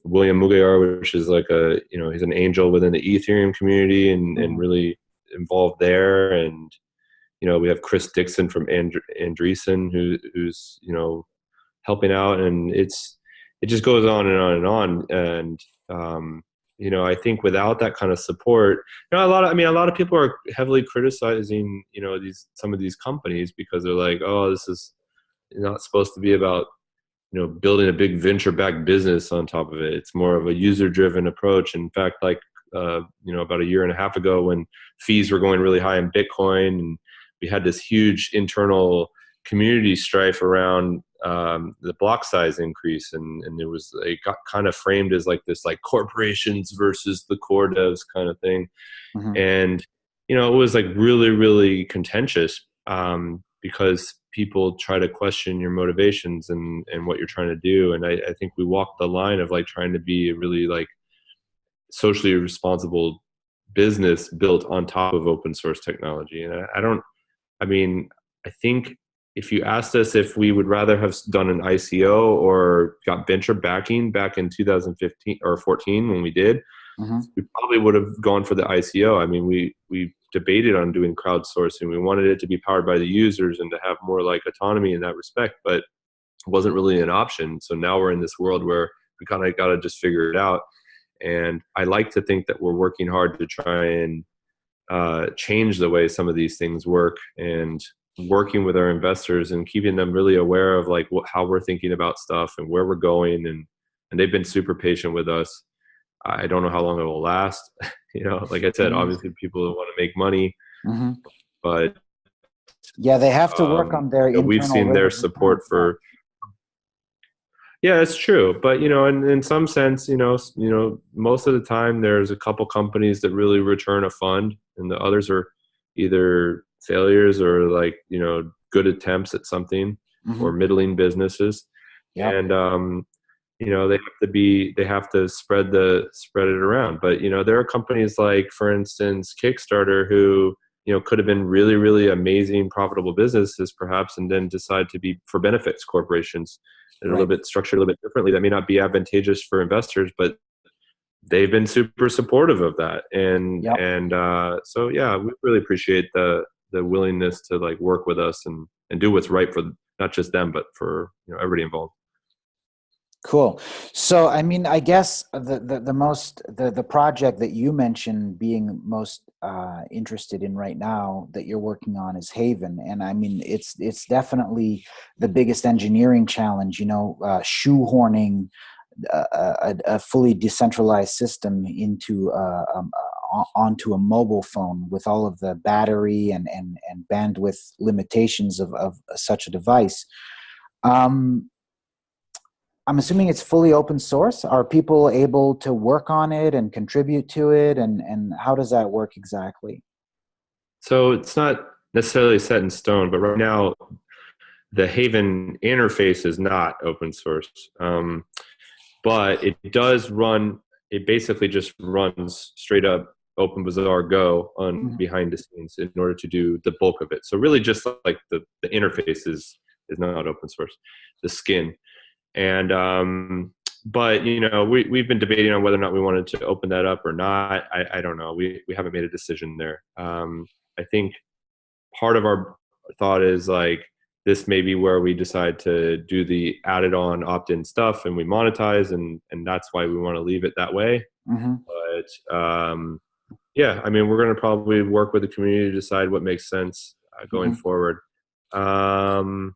William Mugayar, which is like he's an angel within the Ethereum community and Mhm. really involved there. And, we have Chris Dixon from Andreessen who's, helping out, and it just goes on and on and on. And, I think without that kind of support, a lot of people are heavily criticizing, some of these companies because they're like, oh, this is not supposed to be about, building a big venture-backed business on top of it. It's more of a user-driven approach. In fact, like, about a year and a half ago when fees were going really high in Bitcoin, and we had this huge internal community strife around the block size increase. And it got kind of framed as like this, like corporations versus the core devs kind of thing. Mhm. And, it was like really, really contentious because people try to question your motivations and what you're trying to do. And I think we walked the line of like trying to be a really like socially responsible business built on top of open source technology. And I think if you asked us if we would rather have done an ICO or got venture backing back in 2015 or 14 when we did, Mhm. we probably would have gone for the ICO. I mean, we debated on doing crowdsourcing. We wanted it to be powered by the users and to have more like autonomy in that respect, but it wasn't really an option. So now we're in this world where we kind of got to just figure it out. And I like to think that we're working hard to try and change the way some of these things work, and working with our investors and keeping them really aware of like how we're thinking about stuff and where we're going. And they've been super patient with us. I don't know how long it will last. Like I said, Mhm. obviously people want to make money, Mhm. but Yeah, they have to work on their we've internal seen rate their of return. support for. Yeah, it's true. But, in some sense, most of the time there's a couple companies that really return a fund, and the others are either failures or like, good attempts at something, or Mhm. middling businesses. Yep. And, they have to spread it around. But, there are companies like, for instance, Kickstarter, who, could have been really, really amazing, profitable businesses perhaps, and then decide to be for benefits corporations. And a little Right. bit structured a little bit differently. That may not be advantageous for investors, but they've been super supportive of that. Yep. So yeah, we really appreciate the willingness to like work with us and do what's right for not just them, but for everybody involved. Cool. So, I mean, I guess the project that you mentioned being most interested in right now that you're working on is Haven, and I mean, it's definitely the biggest engineering challenge. Shoehorning a fully decentralized system into onto a mobile phone with all of the battery and bandwidth limitations of such a device. Um, I'm assuming it's fully open source. Are people able to work on it and contribute to it? And how does that work exactly? So it's not necessarily set in stone, but right now the Haven interface is not open source. But it does run. It basically just runs straight up Open Bazaar Go on Mhm. behind the scenes in order to do the bulk of it. So really, just like the interface is not open source, the skin. And but we've been debating on whether or not we wanted to open that up or not. I don't know. We haven't made a decision there. I think part of our thought is like this may be where we decide to do the added on opt-in stuff and we monetize, and that's why we want to leave it that way. Mhm. But yeah, I mean, we're going to probably work with the community to decide what makes sense going Mhm. forward. um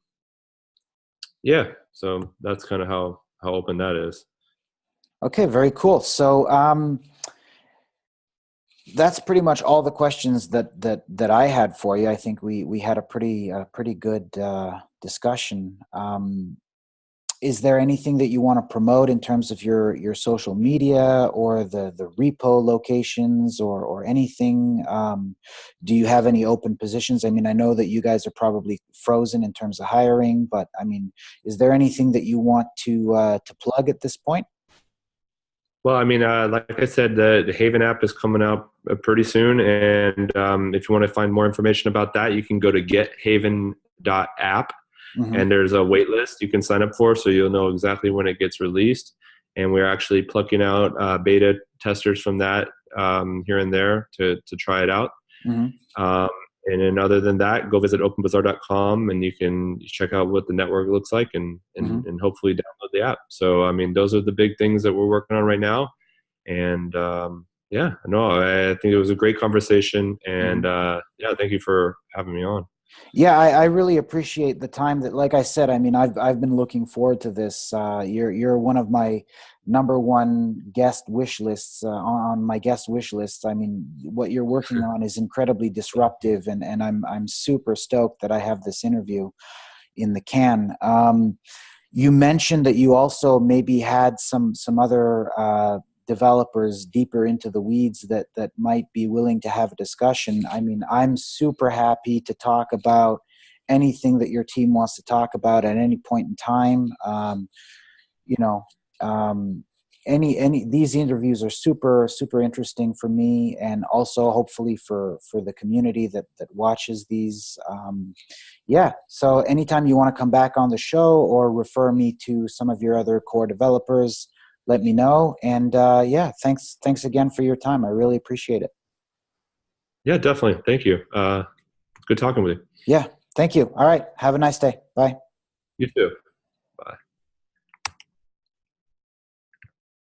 yeah, so that's kind of how open that is. Okay, very cool. So that's pretty much all the questions that I had for you. I think we had a pretty good discussion. Is there anything that you want to promote in terms of your social media or the repo locations or anything? Do you have any open positions? I mean, I know that you guys are probably frozen in terms of hiring, but I mean, is there anything that you want to plug at this point? Well, I mean, like I said, the Haven app is coming out pretty soon. And if you want to find more information about that, you can go to gethaven.app. Hmm. And there's a wait list you can sign up for, so you'll know exactly when it gets released. and we're actually plucking out beta testers from that here and there to try it out. Mm-hmm. Um, and then other than that, go visit openbazaar.com and you can check out what the network looks like Mm-hmm. and hopefully download the app. So, I mean, those are the big things that we're working on right now. And yeah, no, I think it was a great conversation. And Mm-hmm. yeah, thank you for having me on. Yeah, I really appreciate the time that, like I said, I mean, I've been looking forward to this. You're one of my number one guest wish lists on my guest wish lists. I mean, what you're working on is incredibly disruptive, and I'm super stoked that I have this interview in the can. You mentioned that you also maybe had some other developers deeper into the weeds that might be willing to have a discussion. I mean, I'm super happy to talk about anything that your team wants to talk about at any point in time. You know, um, any these interviews are super interesting for me, and also hopefully for the community that watches these. Yeah, so anytime you want to come back on the show or refer me to some of your other core developers, let me know. And yeah, thanks again for your time. I really appreciate it. Yeah, definitely. Thank you. Good talking with you. Yeah, thank you. All right, have a nice day. Bye. You too.